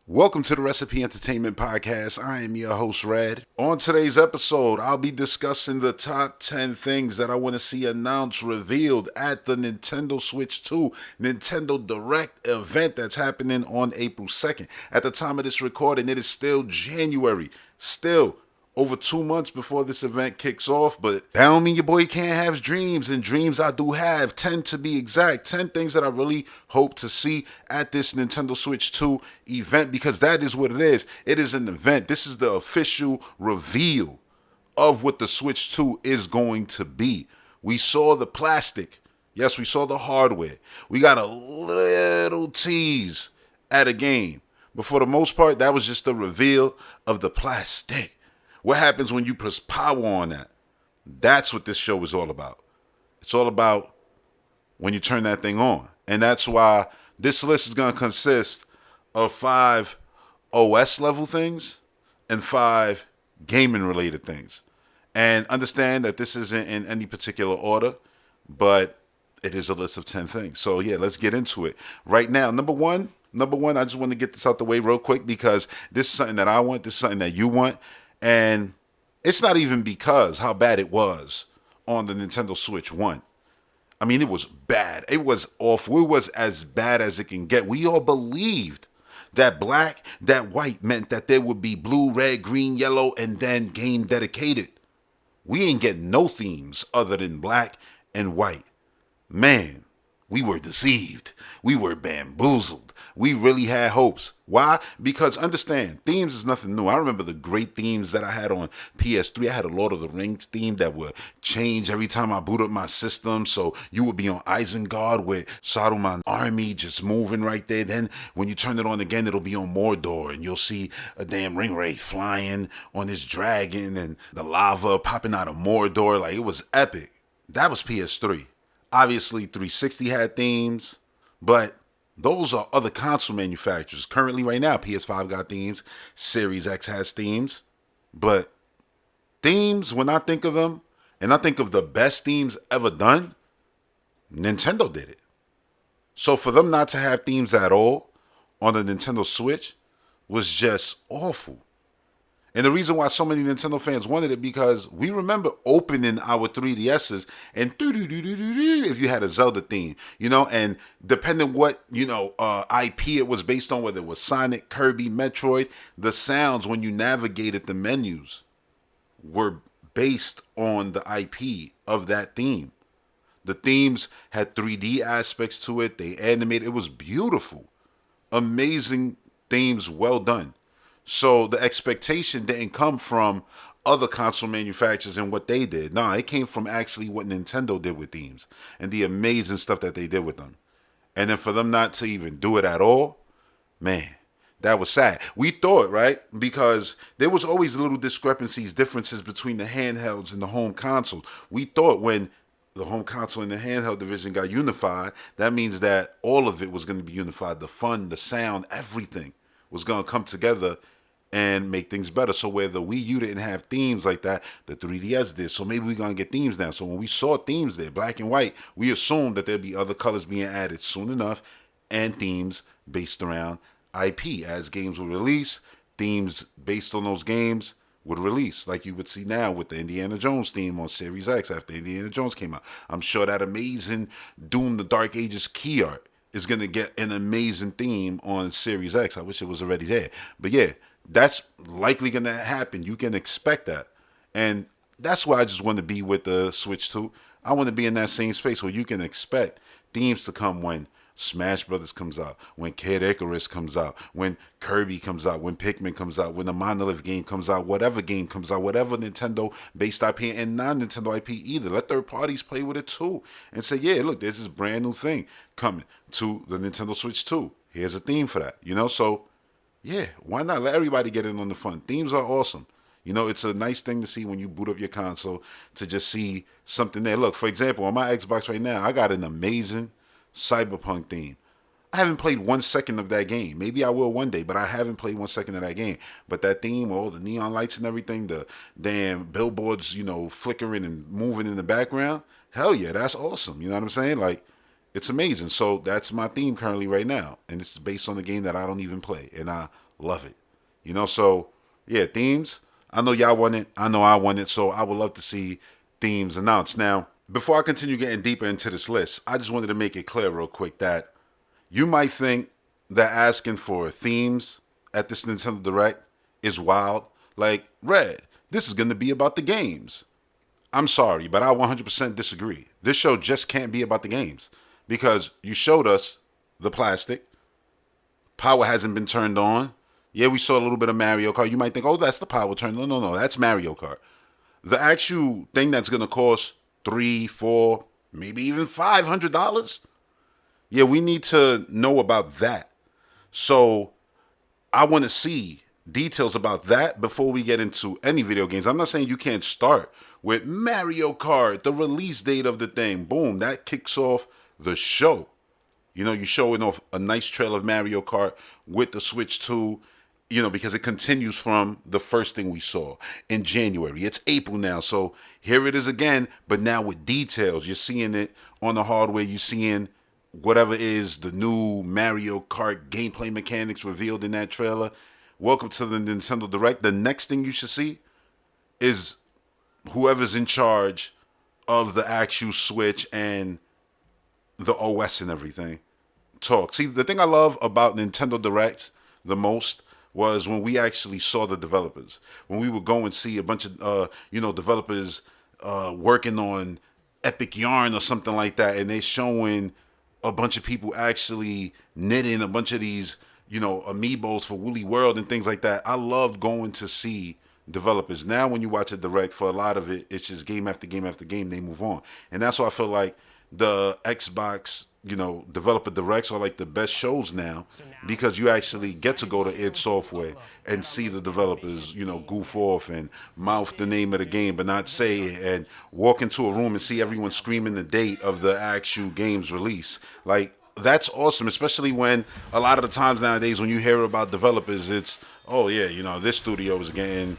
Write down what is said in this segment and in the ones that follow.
Welcome to the Recipe Entertainment Podcast. I am your host, Red. On today's episode, I'll be discussing the top 10 things that I want to see announced, revealed at the Nintendo Switch 2 Nintendo Direct event that's happening on April 2nd. At the time of this recording, it is still January. Still over 2 months before this event kicks off, but that don't mean your boy can't have dreams, and dreams I do have, 10 to be exact, 10 things that I really hope to see at this Nintendo Switch 2 event, because that is what it is. It is an event. This is the official reveal of what the Switch 2 is going to be. We saw the plastic. Yes, we saw the hardware. We got a little tease at a game. But for the most part, that was just the reveal of the plastic. What happens when you press power on that? That's what this show is all about. It's all about when you turn that thing on. And that's why this list is going to consist of 5 OS level things and 5 gaming related things. And understand that this isn't in any particular order, but it is a list of 10 things. So yeah, let's get into it. Right now, number one, I just want to get this out the way real quick because this is something that I want, this is something that you want. And it's not even because how bad it was on the Nintendo Switch 1. I mean, it was bad. It was awful. It was as bad as it can get. We all believed that black, that white meant that there would be blue, red, green, yellow, and then game dedicated. We ain't getting no themes other than black and white. Man, we were deceived. We were bamboozled. We really had hopes. Why? Because understand, themes is nothing new. I remember the great themes that I had on PS3. I had a Lord of the Rings theme that would change every time I boot up my system. So you would be on Isengard with Saruman's army just moving right there. Then when you turn it on again, it'll be on Mordor and you'll see a damn Ringwraith flying on this dragon and the lava popping out of Mordor. Like, it was epic. That was PS3. Obviously, 360 had themes, but those are other console manufacturers. Currently, right now, PS5 got themes, Series X has themes, but themes, when I think of them, and I think of the best themes ever done, Nintendo did it. So for them not to have themes at all on the Nintendo Switch was just awful. And the reason why so many Nintendo fans wanted it because we remember opening our 3DSs and if you had a Zelda theme, and depending what, IP it was based on, whether it was Sonic, Kirby, Metroid, the sounds when you navigated the menus were based on the IP of that theme. The themes had 3D aspects to it. They animated. It was beautiful. Amazing themes, well done. So the expectation didn't come from other console manufacturers and what they did. No, it came from actually what Nintendo did with themes and the amazing stuff that they did with them. And then for them not to even do it at all, man, that was sad. We thought, right? Because there was always little discrepancies, differences between the handhelds and the home consoles. We thought when the home console and the handheld division got unified, that means that all of it was going to be unified. The fun, the sound, everything was going to come together and make things better. So where the Wii U didn't have themes like that, the 3DS did. So maybe we're going to get themes now. So when we saw themes there, black and white, we assumed that there'd be other colors being added soon enough and themes based around IP. As games would release, themes based on those games would release, like you would see now with the Indiana Jones theme on Series X after Indiana Jones came out. I'm sure that amazing Doom the Dark Ages key art is going to get an amazing theme on Series X. I wish it was already there. But yeah, that's likely going to happen. You can expect that. And that's why I just want to be with the Switch 2. I want to be in that same space where you can expect themes to come when Smash Brothers comes out, when Kid Icarus comes out, when Kirby comes out, when Pikmin comes out, when the Monolith game comes out, whatever game comes out, whatever Nintendo based IP and non-Nintendo IP either. Let third parties play with it too and say, yeah, look, there's this brand new thing coming to the Nintendo Switch 2. Here's a theme for that, So yeah, why not let everybody get in on the fun? Themes are awesome. It's a nice thing to see when you boot up your console to just see something there. Look, for example, on my Xbox right now, I got an amazing Cyberpunk theme. I haven't played 1 second of that game. Maybe I will one day, but I haven't played 1 second of that game. But that theme, all the neon lights and everything, the damn billboards, flickering and moving in the background, hell yeah, that's awesome. You know what I'm saying? Like, it's amazing. So that's my theme currently right now. And it's based on a game that I don't even play. And I love it. So yeah, themes. I know y'all want it. I know I want it. So I would love to see themes announced. Now, before I continue getting deeper into this list, I just wanted to make it clear real quick that you might think that asking for themes at this Nintendo Direct is wild. Like, Red, this is going to be about the games. I'm sorry, but I 100% disagree. This show just can't be about the games because you showed us the plastic. Power hasn't been turned on. Yeah, we saw a little bit of Mario Kart. You might think, oh, that's the power turn. No, that's Mario Kart. The actual thing that's going to cost $3, $4, maybe even $500. Yeah, we need to know about that. So I want to see details about that before we get into any video games. I'm not saying you can't start with Mario Kart, the release date of the thing. Boom, that kicks off the show. You're showing off a nice trail of Mario Kart with the Switch 2, because it continues from the first thing we saw in January. It's April now, so here it is again, but now with details. You're seeing it on the hardware. You're seeing whatever is the new Mario Kart gameplay mechanics revealed in that trailer. Welcome to the Nintendo Direct. The next thing you should see is whoever's in charge of the actual Switch and the OS and everything talk. See, the thing I love about Nintendo Direct the most was when we actually saw the developers. When we would go and see a bunch of developers working on Epic Yarn or something like that, and they showing a bunch of people actually knitting a bunch of these amiibos for Woolly World and things like that. I love going to see developers. Now when you watch a direct, for a lot of it, it's just game after game after game, they move on. And that's why I feel like the Xbox developer directs are like the best shows now, because you actually get to go to id Software and see the developers goof off and mouth the name of the game but not say it, and walk into a room and see everyone screaming the date of the actual game's release. Like, that's awesome, especially when a lot of the times nowadays when you hear about developers, it's, oh yeah, this studio is getting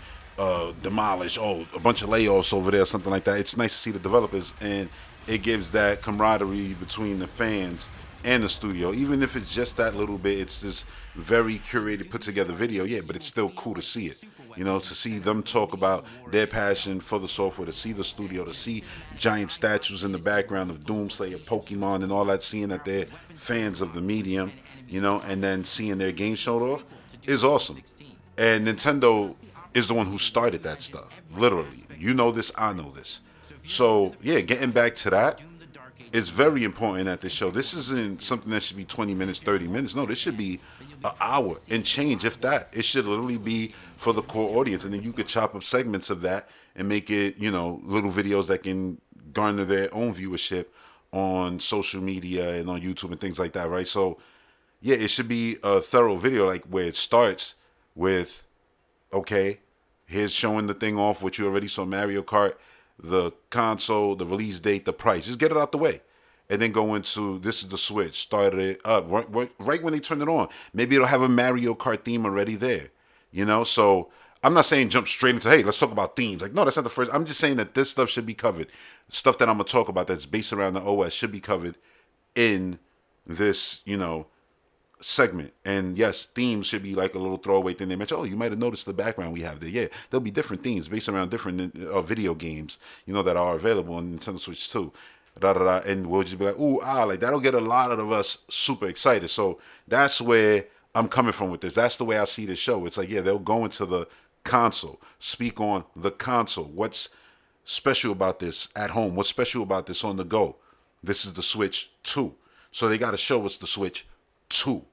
demolished, oh, a bunch of layoffs over there, something like that. It's nice to see the developers, and it gives that camaraderie between the fans and the studio. Even if it's just that little bit, it's this very curated, put together video, yeah, but it's still cool to see it. To see them talk about their passion for the software, to see the studio, to see giant statues in the background of Doomslayer, Pokemon, and all that, seeing that they're fans of the medium, and then seeing their game showed off is awesome. And Nintendo is the one who started that stuff, literally. You know this, I know this. So, yeah, getting back to that, it's very important at this show. This isn't something that should be 20 minutes, 30 minutes. No, this should be an hour and change, if that. It should literally be for the core audience. And then you could chop up segments of that and make it, little videos that can garner their own viewership on social media and on YouTube and things like that, right? So, yeah, it should be a thorough video, like where it starts with, okay, here's showing the thing off, which you already saw, Mario Kart, the console, the release date, the price. Just get it out the way. And then go into, this is the Switch. Started it up right when they turn it on. Maybe it'll have a Mario Kart theme already there. So I'm not saying jump straight into, hey, let's talk about themes. Like, no, that's not the first. I'm just saying that this stuff should be covered. Stuff that I'm going to talk about that's based around the OS should be covered in this, segment. And yes, themes should be like a little throwaway thing they mention. Oh, you might have noticed the background we have there. Yeah, there'll be different themes based around different video games, that are available on Nintendo Switch 2. And we'll just be like, ooh, like that'll get a lot of us super excited. So that's where I'm coming from with this. That's the way I see this show. It's like, yeah, they'll go into the console, speak on the console. What's special about this at home? What's special about this on the go? This is the Switch 2. So they got to show us the Switch 2.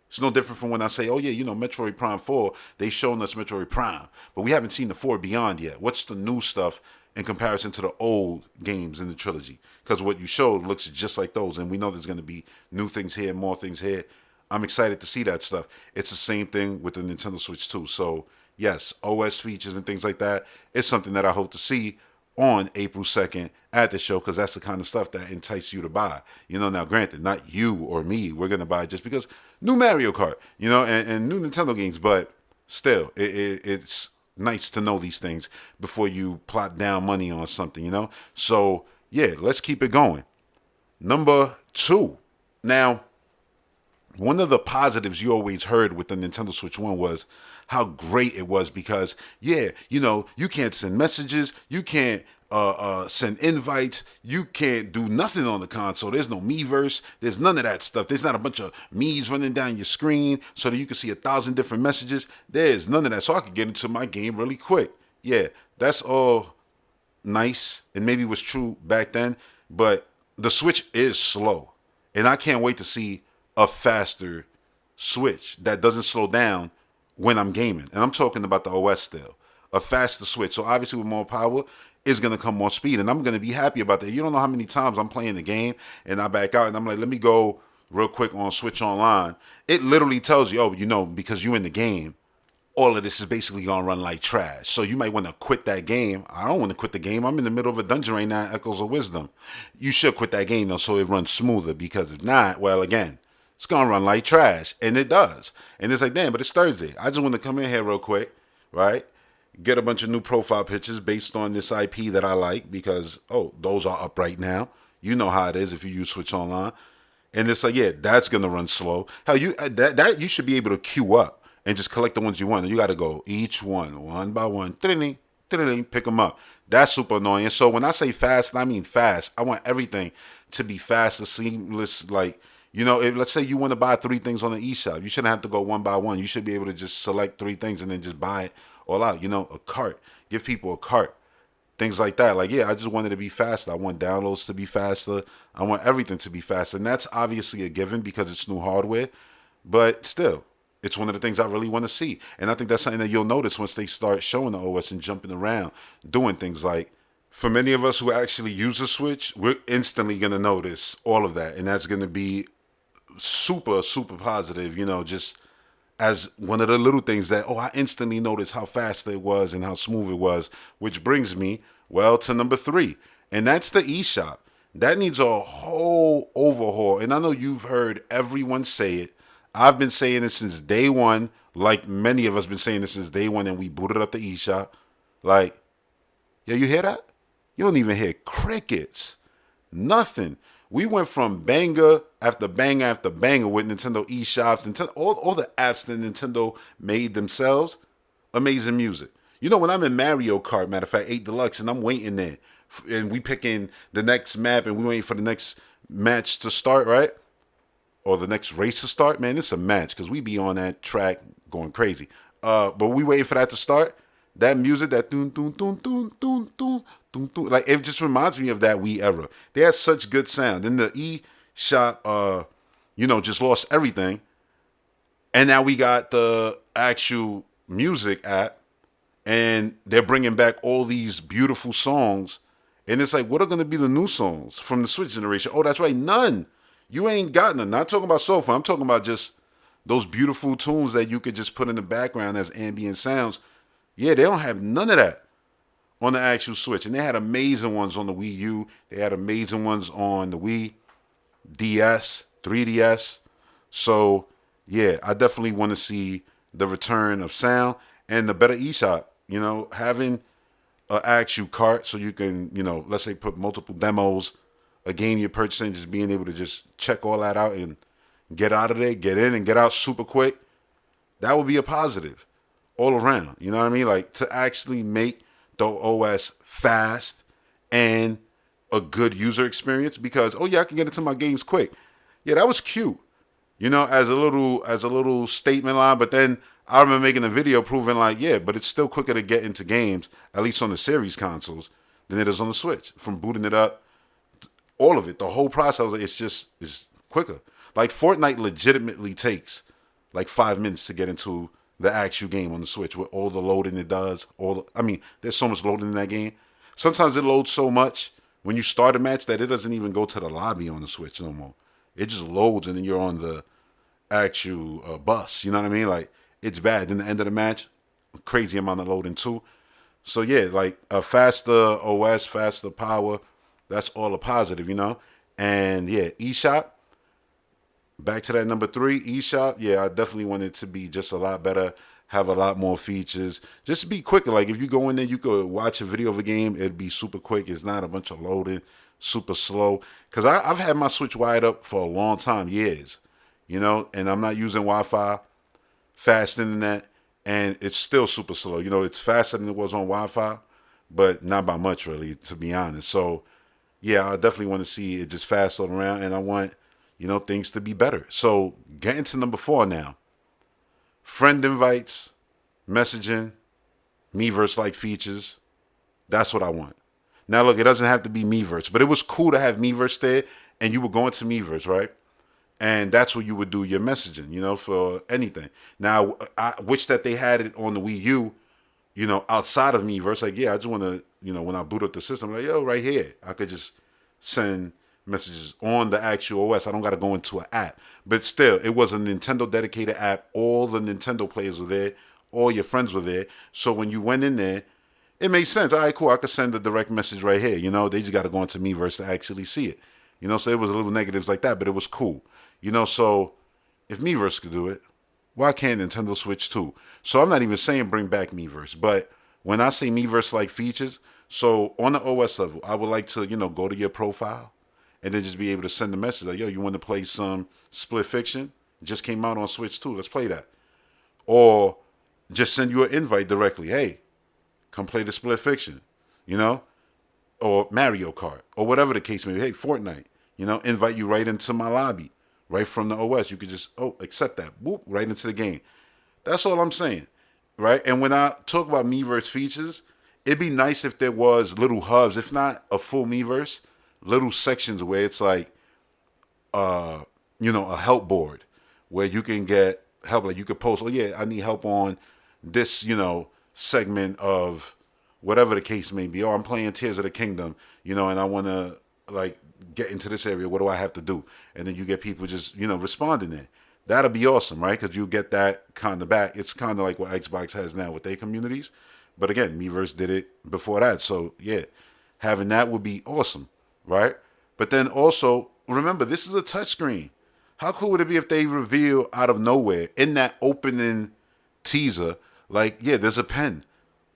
It's no different from when I say, oh yeah, Metroid Prime 4, they shown us Metroid Prime, but we haven't seen the 4 Beyond yet. What's the new stuff in comparison to the old games in the trilogy? Because what you showed looks just like those, and we know there's going to be new things here, more things here. I'm excited to see that stuff. It's the same thing with the Nintendo Switch 2. So yes, OS features and things like that is something that I hope to see on April 2nd at the show, because that's the kind of stuff that entices you to buy. Now granted, not you or me, we're going to buy it just because new Mario Kart, and new Nintendo games, but still, it's nice to know these things before you plot down money on something, So, yeah, let's keep it going. Number 2. Now, one of the positives you always heard with the Nintendo Switch 1 was how great it was because, yeah, you can't send messages, you can't send invites, you can't do nothing on the console. There's no Miiverse, there's none of that stuff. There's not a bunch of Mii's running down your screen so that you can see 1,000 different messages. There's none of that. So I could get into my game really quick. Yeah, that's all nice and maybe was true back then, but the Switch is slow. And I can't wait to see a faster Switch that doesn't slow down when I'm gaming. And I'm talking about the OS still. A faster Switch. So obviously with more power is going to come more speed. And I'm going to be happy about that. You don't know how many times I'm playing the game and I back out and I'm like, let me go real quick on Switch Online. It literally tells you, because you're in the game, all of this is basically gonna run like trash. So you might want to quit that game. I don't want to quit the game. I'm in the middle of a dungeon right now, Echoes of Wisdom. You should quit that game though so it runs smoother, because if not, well, again, it's gonna run like trash. And it does. And it's like, damn, but it's Thursday. I just want to come in here real quick, right? Get a bunch of new profile pictures based on this IP that I like because, those are up right now. You know how it is if you use Switch Online. And it's like, yeah, that's gonna run slow. Hell, that you should be able to queue up and just collect the ones you want. And you got to go each one by one, pick them up. That's super annoying. So when I say fast, I mean fast. I want everything to be fast and seamless. Like, let's say you want to buy 3 things on the eShop, you shouldn't have to go one by one. You should be able to just select 3 things and then just buy it all out. A cart. Give people a cart. Things like that. Like, yeah, I just wanted to be faster. I want downloads to be faster. I want everything to be faster. And that's obviously a given because it's new hardware. But still, it's one of the things I really want to see. And I think that's something that you'll notice once they start showing the OS and jumping around, doing things like, for many of us who actually use the Switch, we're instantly going to notice all of that. And that's going to be super, super positive, just as one of the little things that, I instantly noticed how fast it was and how smooth it was, which brings me, well, to number 3. And that's the eShop. That needs a whole overhaul. And I know you've heard everyone say it. I've been saying it since day one, like many of us been saying it since day one, and we booted up the eShop. Like, yeah, you hear that? You don't even hear crickets. Nothing. We went from banger after banger after banger with Nintendo eShops and all the apps that Nintendo made themselves. Amazing music. When I'm in Mario Kart, matter of fact, 8 Deluxe, and I'm waiting there, and we picking the next map, and we waiting for the next match to start, right? Or the next race to start. Man, it's a match because we be on that track going crazy. But we waiting for that to start. That music, that doon doon doon doon doon doon doon doon, like it just reminds me of that Wii era. They had such good sound. Then the eShop, just lost everything, and now we got the actual music app, and they're bringing back all these beautiful songs, and it's like, what are going to be the new songs from the Switch generation? Oh, that's right, none. You ain't got none. Not talking about sofa. I'm talking about just those beautiful tunes that you could just put in the background as ambient sounds. Yeah, they don't have none of that on the actual Switch. And they had amazing ones on the Wii U. They had amazing ones on the Wii, DS, 3DS. So, yeah, I definitely want to see the return of sound and the better eShop. Having an actual cart so you can, let's say put multiple demos, a game you're purchasing, just being able to just check all that out and get out of there, get in and get out super quick. That would be a positive all around. You know what I mean? Like, to actually make the OS fast and a good user experience, because I can get into my games quick. Yeah, that was cute. As a little statement line, but then I remember making a video proving like, yeah, but it's still quicker to get into games, at least on the series consoles, than it is on the Switch. From booting it up, all of it, the whole process, it's quicker. Like, Fortnite legitimately takes like 5 minutes to get into the actual game on the Switch with all the loading it does. There's so much loading in that game. Sometimes it loads so much when you start a match that it doesn't even go to the lobby on the Switch no more. It just loads and then you're on the actual bus. You know what I mean? Like, it's bad. Then the end of the match, crazy amount of loading too. So yeah, like a faster OS, faster power, that's all a positive, And yeah, eShop, back to that number 3, eShop. Yeah, I definitely want it to be just a lot better, have a lot more features, just be quicker. Like, if you go in there, you could watch a video of a game, it'd be super quick. It's not a bunch of loading, super slow. Because I've had my Switch wired up for a long time, years. and I'm not using Wi-Fi, fast internet, and it's still super slow. It's faster than it was on Wi-Fi, but not by much, really, to be honest. So, yeah, I definitely want to see it just fast all around, and I want, things to be better. So, getting to number 4 now. Friend invites, messaging, Miiverse-like features. That's what I want. Now, look, it doesn't have to be Miiverse, but it was cool to have Miiverse there, and you were going to Miiverse, right? And that's where you would do your messaging, for anything. Now, I wish that they had it on the Wii U, outside of Miiverse. Like, yeah, I just want to, when I boot up the system, like, yo, right here, I could just send messages on the actual OS. I don't got to go into an app. But still, it was a Nintendo dedicated app. All the Nintendo players were there. All your friends were there. So when you went in there, it made sense. All right, cool. I could send a direct message right here. They just got to go into Miiverse to actually see it. So it was a little negatives like that, but it was cool. So if Miiverse could do it, why can't Nintendo Switch too? So I'm not even saying bring back Miiverse, but when I say Miiverse-like features, so on the OS level, I would like to, go to your profile and then just be able to send a message like, yo, you want to play some Split Fiction? It just came out on Switch too. Let's play that. Or just send you an invite directly. Hey, come play the Split Fiction, or Mario Kart, or whatever the case may be. Hey, Fortnite, invite you right into my lobby, right from the OS. You could just, accept that, whoop, right into the game. That's all I'm saying, right? And when I talk about Miiverse features, it'd be nice if there was little hubs, if not a full Miiverse, little sections where it's like, a help board where you can get help. Like you could post, oh yeah, I need help on this, segment of whatever the case may be. Oh, I'm playing Tears of the Kingdom, and I want to like get into this area. What do I have to do? And then you get people just, responding there. That'll be awesome, right? Because you get that kind of back. It's kind of like what Xbox has now with their communities. But again, Miiverse did it before that. So yeah, having that would be awesome, right? But then also, remember, this is a touchscreen. How cool would it be if they reveal out of nowhere in that opening teaser, like, yeah, there's a pen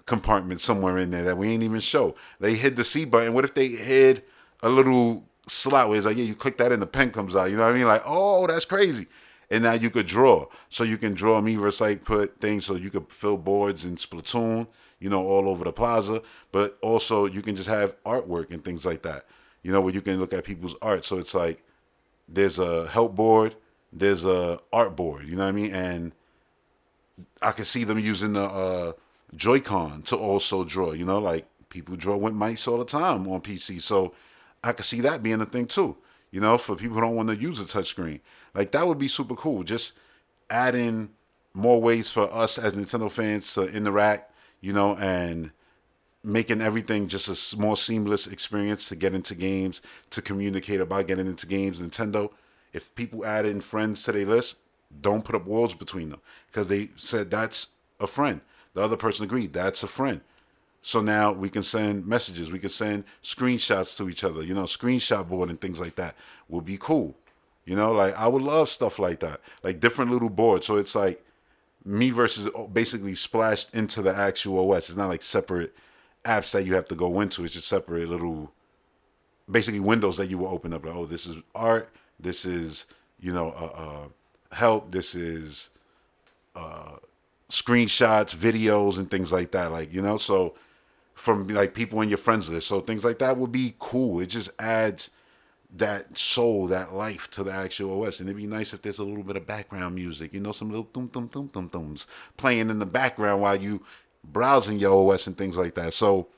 compartment somewhere in there that we ain't even show. They hid the C button. What if they hid a little slot where it's like, yeah, you click that and the pen comes out. You know what I mean? Like, oh, that's crazy. And now you could draw. So you can draw Miiverse, like put things so you could fill boards in Splatoon, all over the plaza. But also you can just have artwork and things like that, where you can look at people's art. So it's like there's a help board, there's a art board, you know what I mean? And I can see them using the Joy-Con to also draw, like people draw with mice all the time on PC. So I could see that being a thing too, for people who don't want to use a touchscreen. Like that would be super cool. Just adding more ways for us as Nintendo fans to interact, and making everything just a more seamless experience to get into games, to communicate about getting into games. Nintendo, if people add in friends to their list, don't put up walls between them because they said that's a friend. The other person agreed that's a friend. So now we can send messages. We can send screenshots to each other. Screenshot board and things like that would be cool. Like I would love stuff like that, like different little boards. So it's like Miiverse is basically splashed into the actual OS. It's not like separate apps that you have to go into. It's just separate little, basically windows that you will open up. Like, oh, this is art. This is, help. This is screenshots, videos, and things like that. Like, so from like people in your friends list. So things like that would be cool. It just adds that soul, that life to the actual OS. And it'd be nice if there's a little bit of background music, some little thum thum thum thum thums playing in the background while you browsing your OS and things like that. So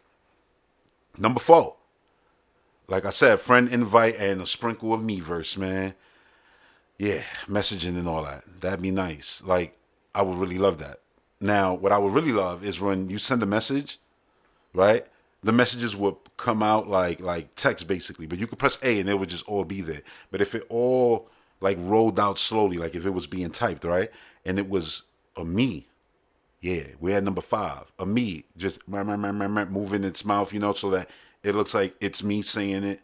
number 4, like I said, friend invite and a sprinkle of Miiverse, man. Yeah, messaging and all that. That'd be nice. Like I would really love that. Now, what I would really love is when you send a message, right? The messages would come out like text basically, but you could press A and it would just all be there. But if it all like rolled out slowly, like if it was being typed, right? And it was a me, yeah, we're at number 5. A me just moving its mouth, so that it looks like it's me saying it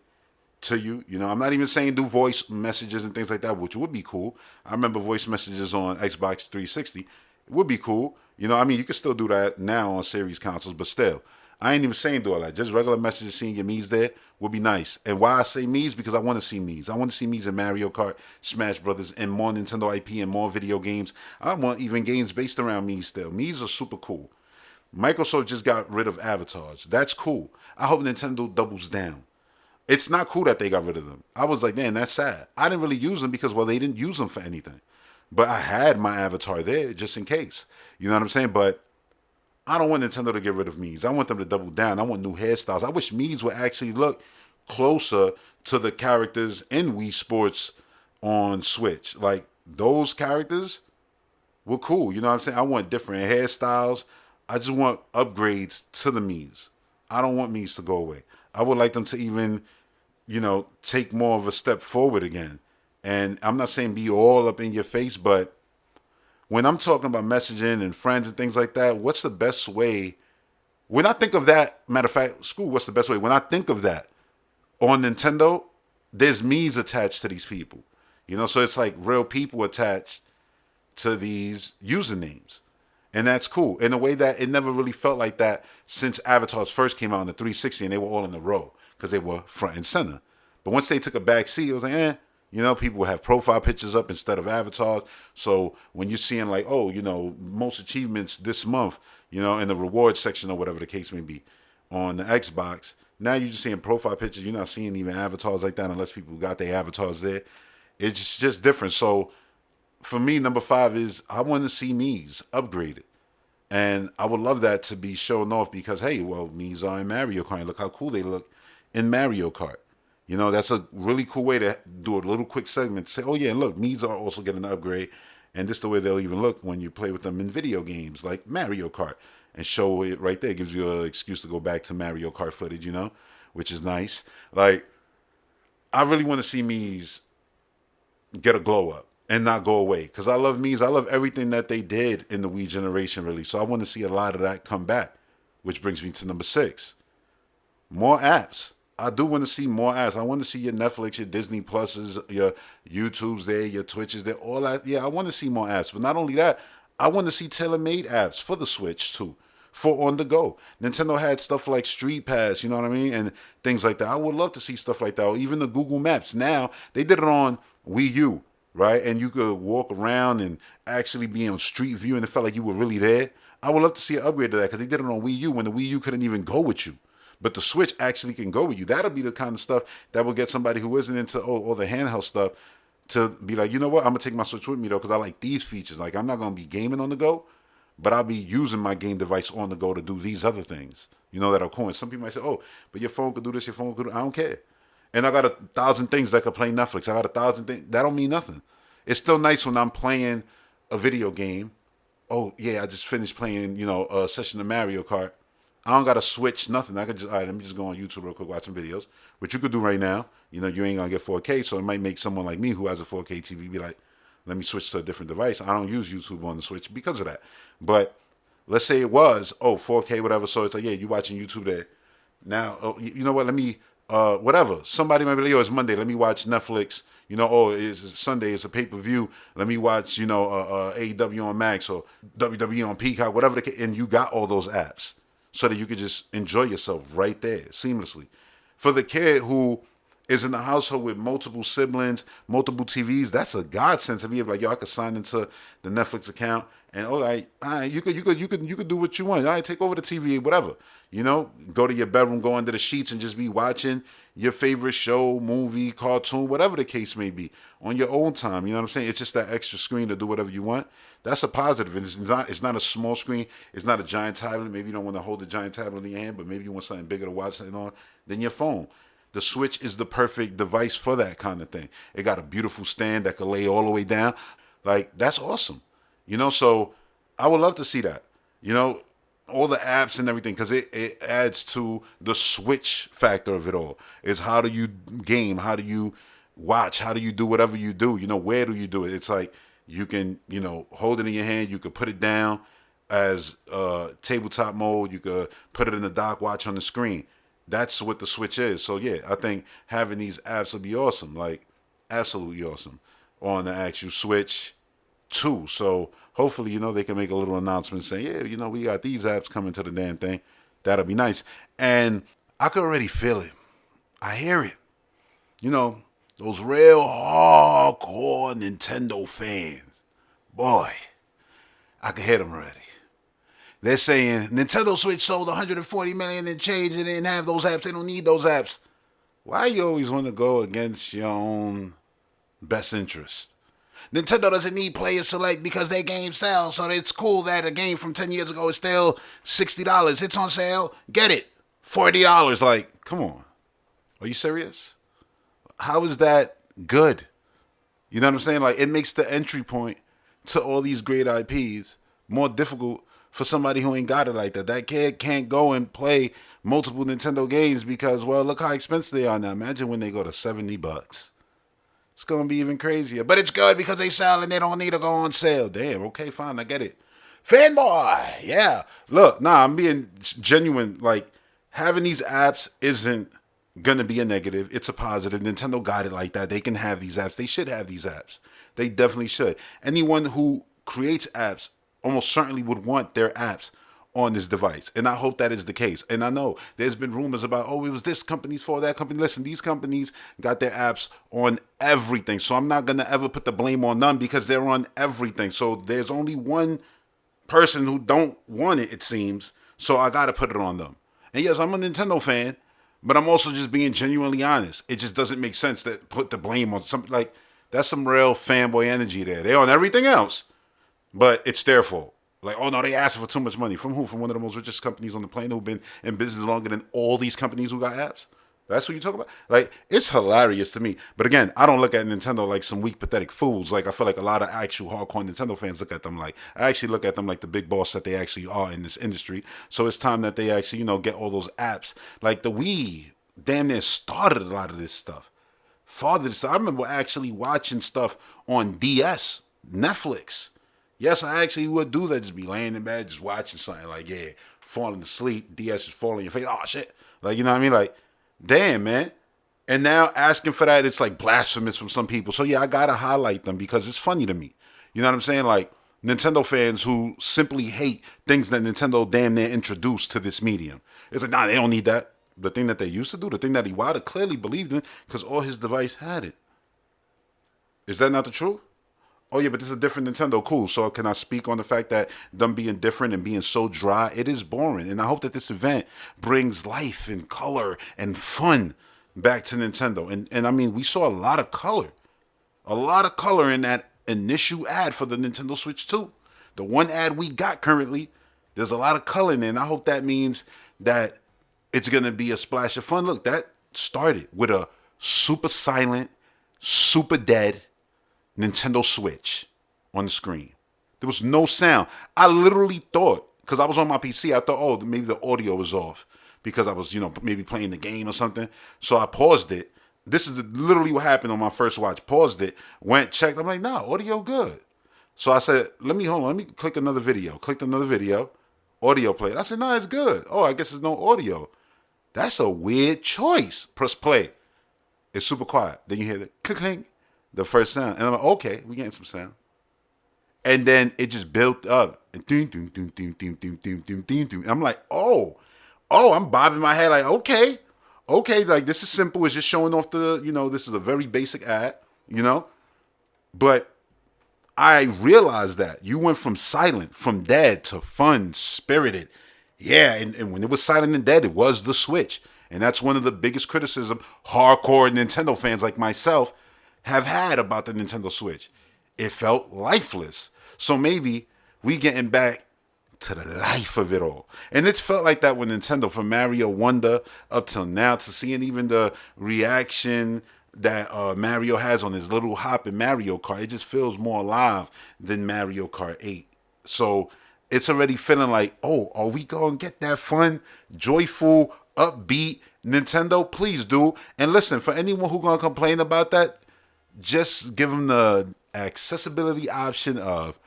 to you. I'm not even saying do voice messages and things like that, which would be cool. I remember voice messages on Xbox 360. It would be cool. You can still do that now on series consoles, but still. I ain't even saying do all that. Just regular messages, seeing your Mii's there would be nice. And why I say Mii's, because I want to see Mii's. I want to see Mii's in Mario Kart, Smash Brothers, and more Nintendo IP and more video games. I want even games based around Mii's still. Mii's are super cool. Microsoft just got rid of avatars. That's cool. I hope Nintendo doubles down. It's not cool that they got rid of them. I was like, man, that's sad. I didn't really use them because, well, they didn't use them for anything. But I had my avatar there just in case. You know what I'm saying? But I don't want Nintendo to get rid of Mii's. I want them to double down. I want new hairstyles. I wish Mii's would actually look closer to the characters in Wii Sports on Switch. Like, those characters were cool. You know what I'm saying? I want different hairstyles. I just want upgrades to the Mii's. I don't want Mii's to go away. I would like them to even, take more of a step forward again. And I'm not saying be all up in your face, but when I'm talking about messaging and friends and things like that, what's the best way? When I think of that, matter of fact, what's the best way? When I think of that on Nintendo, there's Mii's attached to these people. So it's like real people attached to these usernames. And that's cool. In a way that it never really felt like that since Avatars first came out in the 360 and they were all in a row because they were front and center. But once they took a back seat, it was like, people have profile pictures up instead of avatars. So when you're seeing like, most achievements this month, in the rewards section or whatever the case may be on the Xbox, now you're just seeing profile pictures. You're not seeing even avatars like that unless people got their avatars there. It's just different. So for me, number 5 is I want to see Mii's upgraded. And I would love that to be shown off because, hey, well, Mii's are in Mario Kart. Look how cool they look in Mario Kart. That's a really cool way to do a little quick segment to say, oh, yeah, and look, Mii's are also getting an upgrade. And this is the way they'll even look when you play with them in video games like Mario Kart. And show it right there. It gives you an excuse to go back to Mario Kart footage, which is nice. Like, I really want to see Mii's get a glow up and not go away. Because I love Mii's. I love everything that they did in the Wii generation, really. So I want to see a lot of that come back. Which brings me to number 6. More apps. I do want to see more apps. I want to see your Netflix, your Disney Pluses, your YouTubes there, your Twitches there, all that. Yeah, I want to see more apps. But not only that, I want to see tailor-made apps for the Switch too, for on the go. Nintendo had stuff like Street Pass, you know what I mean, and things like that. I would love to see stuff like that. Or even the Google Maps. Now, they did it on Wii U, right? And you could walk around and actually be on Street View and it felt like you were really there. I would love to see an upgrade to that because they did it on Wii U when the Wii U couldn't even go with you. But the Switch actually can go with you. That'll be the kind of stuff that will get somebody who isn't into all the handheld stuff to be like, you know what, I'm going to take my Switch with me, though, because I like these features. Like, I'm not going to be gaming on the go, but I'll be using my game device on the go to do these other things, that are cool. And some people might say, oh, but your phone could do this, your phone could do that. I don't care. And I got 1,000 things that could play Netflix. I got 1,000 things. That don't mean nothing. It's still nice when I'm playing a video game. Oh, yeah, I just finished playing, a session of Mario Kart. I don't got to switch nothing. I could just, all right, let me just go on YouTube real quick, watch some videos, which you could do right now. You ain't going to get 4K, so it might make someone like me who has a 4K TV be like, let me switch to a different device. I don't use YouTube on the Switch because of that. But let's say it was, 4K, whatever, so it's like, yeah, you watching YouTube there. Now, you know what, let me, whatever. Somebody might be like, yo, it's Monday, let me watch Netflix. It's Sunday, it's a pay-per-view. Let me watch, AEW on Max or WWE on Peacock, whatever, and you got all those apps. So that you could just enjoy yourself right there, seamlessly. For the kid who is in a household with multiple siblings, multiple TVs, that's a godsend to me. Like, yo, I could sign into the Netflix account and all right, you could do what you want. All right, take over the TV, whatever. Go to your bedroom, go under the sheets and just be watching your favorite show, movie, cartoon, whatever the case may be, on your own time. You know what I'm saying? It's just that extra screen to do whatever you want. That's a positive. And it's not a small screen. It's not a giant tablet. Maybe you don't want to hold the giant tablet in your hand, but maybe you want something bigger to watch something on than your phone. The Switch is the perfect device for that kind of thing. It got a beautiful stand that can lay all the way down. Like, that's awesome. So I would love to see that. All the apps and everything, because it adds to the Switch factor of it all. Is how do you game? How do you watch? How do you do whatever you do? Where do you do it? It's like you can, hold it in your hand. You could put it down as tabletop mode. You could put it in the dock, watch on the screen. That's what the Switch is. So, yeah, I think having these apps would be awesome. Like, absolutely awesome on the actual Switch 2. So hopefully, they can make a little announcement saying, yeah, we got these apps coming to the damn thing. That'll be nice. And I could already feel it. I hear it. You know, those real hardcore Nintendo fans. Boy, I can hear them already. They're saying Nintendo Switch sold 140 million and change and they didn't have those apps. They don't need those apps. Why you always want to go against your own best interest? Nintendo doesn't need player select because their game sells, so it's cool that a game from 10 years ago is still $60. It's on sale. Get it. $40. Like, come on. Are you serious? How is that good? You know what I'm saying? Like, it makes the entry point to all these great IPs more difficult for somebody who ain't got it like that. That kid can't go and play multiple Nintendo games because, well, look how expensive they are now. Imagine when they go to $70. It's going to be even crazier. But it's good because they sell and they don't need to go on sale. Damn, okay, fine, I get it. Fanboy, yeah. Look, I'm being genuine. Like, having these apps isn't going to be a negative. It's a positive. Nintendo got it like that. They can have these apps. They should have these apps. They definitely should. Anyone who creates apps almost certainly would want their apps on this device. And I hope that is the case. And I know there's been rumors about, it was this company's fault, that company. Listen, these companies got their apps on everything. So I'm not going to ever put the blame on them because they're on everything. So there's only one person who don't want it, it seems. So I got to put it on them. And yes, I'm a Nintendo fan, but I'm also just being genuinely honest. It just doesn't make sense to put the blame on something like, that's some real fanboy energy there. They're on everything else, but it's their fault. Like, oh no, they asked for too much money. From who? From one of the most richest companies on the planet who've been in business longer than all these companies who got apps? That's what you talk about? Like, it's hilarious to me. But again, I don't look at Nintendo like some weak, pathetic fools. Like, I feel like a lot of actual hardcore Nintendo fans look at them like, I actually look at them like the big boss that they actually are in this industry. So it's time that they actually, get all those apps. Like the Wii damn near started a lot of this stuff. Fathered this. I remember actually watching stuff on DS, Netflix. Yes, I actually would do that. Just be laying in bed, just watching something like, falling asleep. DS is falling in your face. Oh, shit. Like, you know what I mean? Like, damn, man. And now asking for that, it's like blasphemous from some people. So, yeah, I got to highlight them because it's funny to me. You know what I'm saying? Like, Nintendo fans who simply hate things that Nintendo damn near introduced to this medium. It's like, nah, they don't need that. The thing that they used to do, the thing that Iwata clearly believed in because all his device had it. Is that not the truth? Oh, yeah, but this is a different Nintendo. Cool. So can I speak on the fact that them being different and being so dry, it is boring. And I hope that this event brings life and color and fun back to Nintendo. And I mean, we saw a lot of color. A lot of color in that initial ad for the Nintendo Switch 2. The one ad we got currently, there's a lot of color in there. And I hope that means that it's going to be a splash of fun. Look, that started with a super silent, super dead Nintendo Switch on the screen. There was no sound. I literally thought, because I was on my PC, I thought, maybe the audio was off because I was, maybe playing the game or something. So I paused it. This is literally what happened on my first watch. Paused it, went, checked. I'm like, nah, audio good. So I said, let me click another video. Clicked another video, audio played. I said, nah, it's good. Oh, I guess there's no audio. That's a weird choice. Press play. It's super quiet. Then you hear the click, clink. The first sound. And I'm like, okay, we getting some sound. And then it just built up. And I'm like, I'm bobbing my head like, okay, like this is simple. It's just showing off this is a very basic ad, But I realized that you went from silent, from dead to fun, spirited. Yeah, and when it was silent and dead, it was the Switch. And that's one of the biggest criticism hardcore Nintendo fans like myself have had about the Nintendo Switch. It felt lifeless. So maybe we getting back to the life of it all. And it's felt like that with Nintendo from Mario Wonder up till now, to seeing even the reaction that Mario has on his little hop in Mario Kart. It just feels more alive than Mario Kart 8. So it's already feeling like, are we going to get that fun, joyful, upbeat Nintendo? Please do. And listen, for anyone who's going to complain about that, just give them the accessibility option of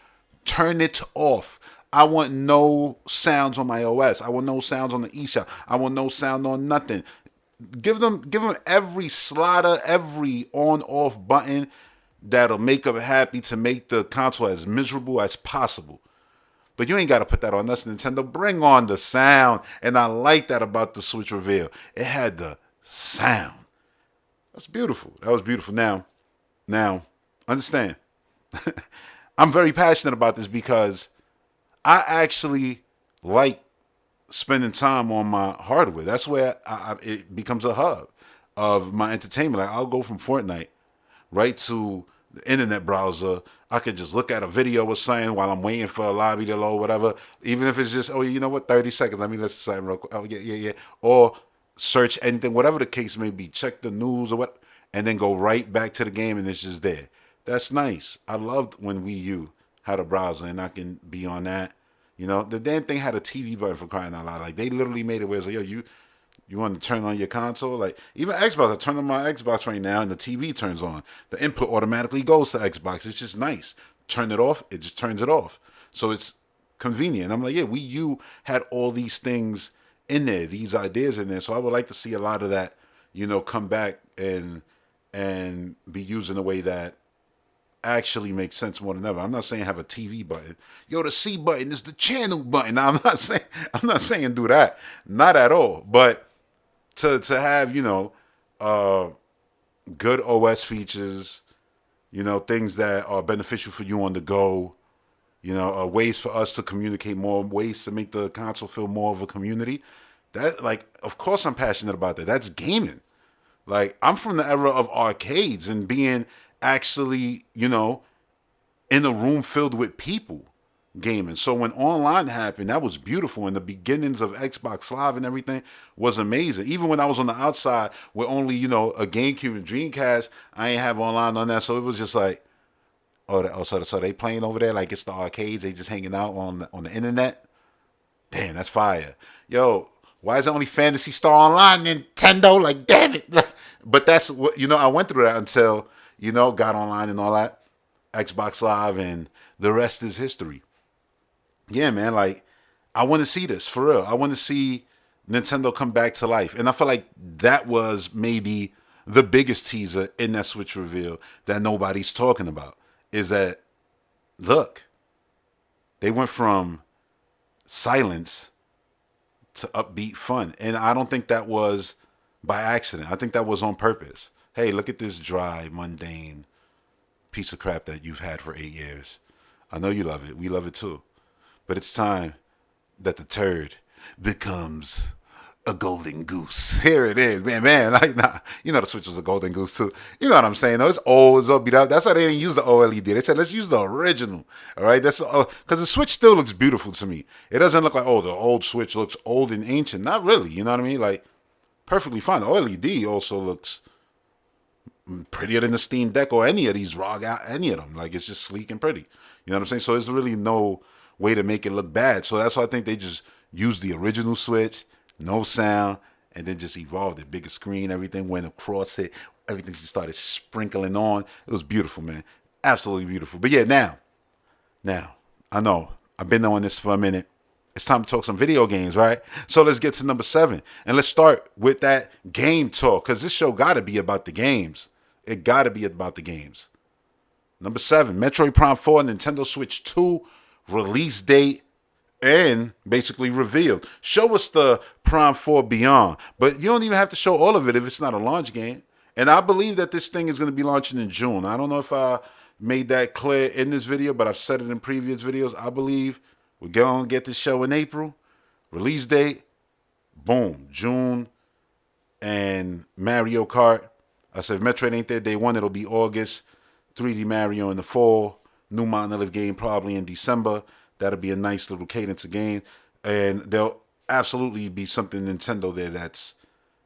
turn it off. I want no sounds on my OS. I want no sounds on the eShop. I want no sound on nothing. Give them every slider, every on-off button that'll make them happy to make the console as miserable as possible. But you ain't got to put that on us, Nintendo. Bring on the sound. And I like that about the Switch reveal. It had the sound. That's beautiful. That was beautiful. Now, understand. I'm very passionate about this because I actually like spending time on my hardware. That's where it becomes a hub of my entertainment. Like I'll go from Fortnite right to the internet browser. I could just look at a video or something while I'm waiting for a lobby to load, whatever. Even if it's just, oh, you know what, 30 seconds. Let me listen to something real quick. Oh, yeah. Or search anything, whatever the case may be. Check the news or what, and then go right back to the game and it's just there. That's nice. I loved when Wii U had a browser and I can be on that. You know, the damn thing had a TV button for crying out loud. Like they literally made it where it's like, yo, you want to turn on your console? Like even Xbox, I turn on my Xbox right now and the TV turns on. The input automatically goes to Xbox. It's just nice. Turn it off, it just turns it off. So it's convenient. I'm like, yeah, Wii U had all these things in there, these ideas in there. So I would like to see a lot of that, come back and be used in a way that actually makes sense more than ever. I'm not saying have a TV button. Yo, the C button is the channel button. I'm not saying do that. Not at all. But to have, good OS features, things that are beneficial for you on the go, ways for us to communicate more, ways to make the console feel more of a community. That, like, of course I'm passionate about that. That's gaming. Like, I'm from the era of arcades and being actually, in a room filled with people gaming. So when online happened, that was beautiful. And the beginnings of Xbox Live and everything was amazing. Even when I was on the outside with only, a GameCube and Dreamcast, I ain't have online on that. So it was just like, so they playing over there like it's the arcades. They just hanging out on the internet. Damn, that's fire. Yo, why is it only Fantasy Star Online, Nintendo? Like, damn it. But that's what, I went through that until, got online and all that. Xbox Live and the rest is history. Yeah, man, like, I want to see this, for real. I want to see Nintendo come back to life. And I feel like that was maybe the biggest teaser in that Switch reveal that nobody's talking about. Is that, look, they went from silence to upbeat fun. And I don't think that was by accident. I think that was on purpose. Hey, look at this dry, mundane piece of crap that you've had for 8 years. I know you love it. We love it too. But it's time that the turd becomes a golden goose. Here it is, man. Like, nah, the Switch was a golden goose too. You know what I'm saying? Though it's old, it's all beat up. That's why they didn't use the OLED. They said let's use the original. All right, that's because the Switch still looks beautiful to me. It doesn't look like the old Switch looks old and ancient. Not really. You know what I mean? Like perfectly fine. The OLED also looks prettier than the Steam Deck or any of these ROG, any of them. Like it's just sleek and pretty. You know what I'm saying? So there's really no way to make it look bad. So that's why I think they just used the original Switch. No sound, and then just evolved it. Bigger screen, everything went across it. Everything just started sprinkling on. It was beautiful, man. Absolutely beautiful. But yeah, now, I know I've been on this for a minute. It's time to talk some video games, right? So let's get to number 7. And let's start with that game talk, because this show got to be about the games. It got to be about the games. Number 7, Metroid Prime 4, Nintendo Switch 2, release date, and basically revealed. Show us the Prime 4 Beyond. But you don't even have to show all of it if it's not a launch game. And I believe that this thing is going to be launching in June. I don't know if I made that clear in this video, but I've said it in previous videos. I believe we're going to get this show in April. Release date, boom, June. And Mario Kart. I said if Metroid ain't there day 1, it'll be August. 3D Mario in the fall. New Monolith game probably in December. That'll be a nice little cadence of game. And there'll absolutely be something Nintendo there that's,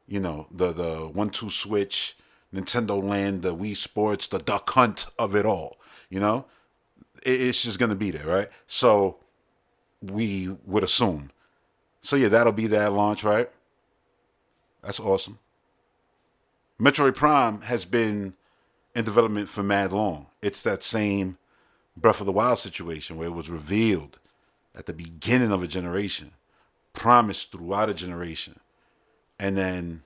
the 1-2 Switch, Nintendo Land, the Wii Sports, the Duck Hunt of it all. It's just going to be there, right? So we would assume. So yeah, that'll be that launch, right? That's awesome. Metroid Prime has been in development for mad long. It's that same Breath of the Wild situation where it was revealed at the beginning of a generation, promised throughout a generation, and then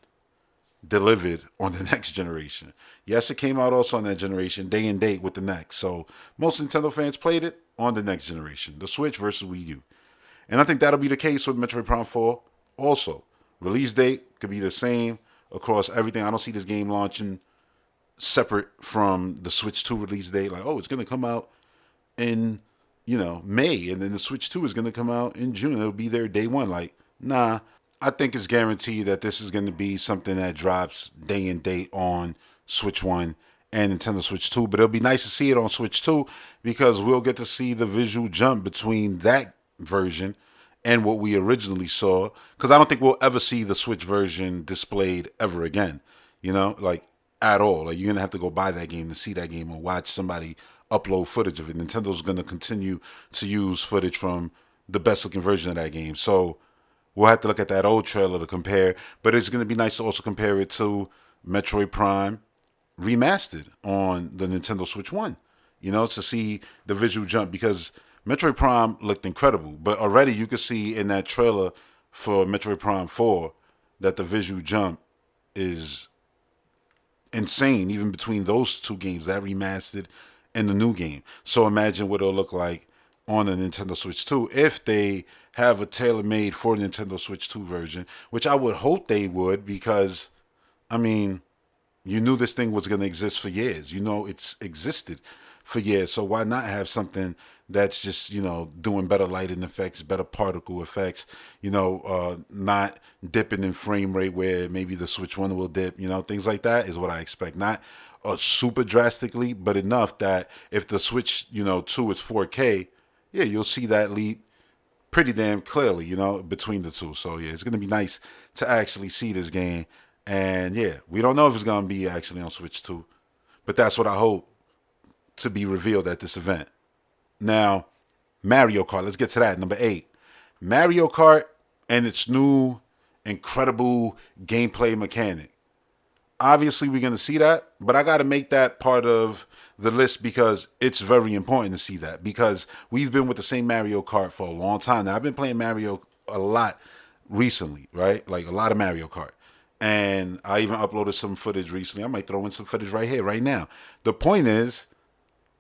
delivered on the next generation. Yes, it came out also on that generation, day and date with the next. So most Nintendo fans played it on the next generation, the Switch versus Wii U. And I think that'll be the case with Metroid Prime 4 also. Release date could be the same across everything. I don't see this game launching separate from the Switch 2 release date. Like, oh, it's going to come out in, May, and then the Switch 2 is going to come out in June. It'll be there day one. Like, nah, I think it's guaranteed that this is going to be something that drops day and date on Switch 1 and Nintendo Switch 2. But it'll be nice to see it on Switch 2 because we'll get to see the visual jump between that version and what we originally saw. Because I don't think we'll ever see the Switch version displayed ever again, like at all. Like, you're going to have to go buy that game to see that game or watch somebody upload footage of it. Nintendo's going to continue to use footage from the best looking version of that game. So we'll have to look at that old trailer to compare, but it's going to be nice to also compare it to Metroid Prime remastered on the Nintendo Switch 1, to see the visual jump because Metroid Prime looked incredible, but already you could see in that trailer for Metroid Prime 4 that the visual jump is insane, even between those two games, that remastered and the new game. So imagine what it'll look like on the Nintendo Switch 2 if they have a tailor-made for Nintendo Switch 2 version, which I would hope they would because, I mean, you knew this thing was going to exist for years. It's existed for years. So why not have something that's just, doing better lighting effects, better particle effects, not dipping in frame rate where maybe the Switch 1 will dip, things like that is what I expect. Not super drastically, but enough that if the Switch, 2 is 4K, yeah, you'll see that leap pretty damn clearly, between the two. So yeah, it's gonna be nice to actually see this game. And yeah, we don't know if it's gonna be actually on Switch 2, but that's what I hope to be revealed at this event. Now, Mario Kart. Let's get to that. Number 8, Mario Kart and its new incredible gameplay mechanic. Obviously, we're gonna see that, but I gotta make that part of the list because it's very important to see that because we've been with the same Mario Kart for a long time. Now, I've been playing Mario a lot recently, right? Like a lot of Mario Kart. And I even uploaded some footage recently. I might throw in some footage right here, right now. The point is,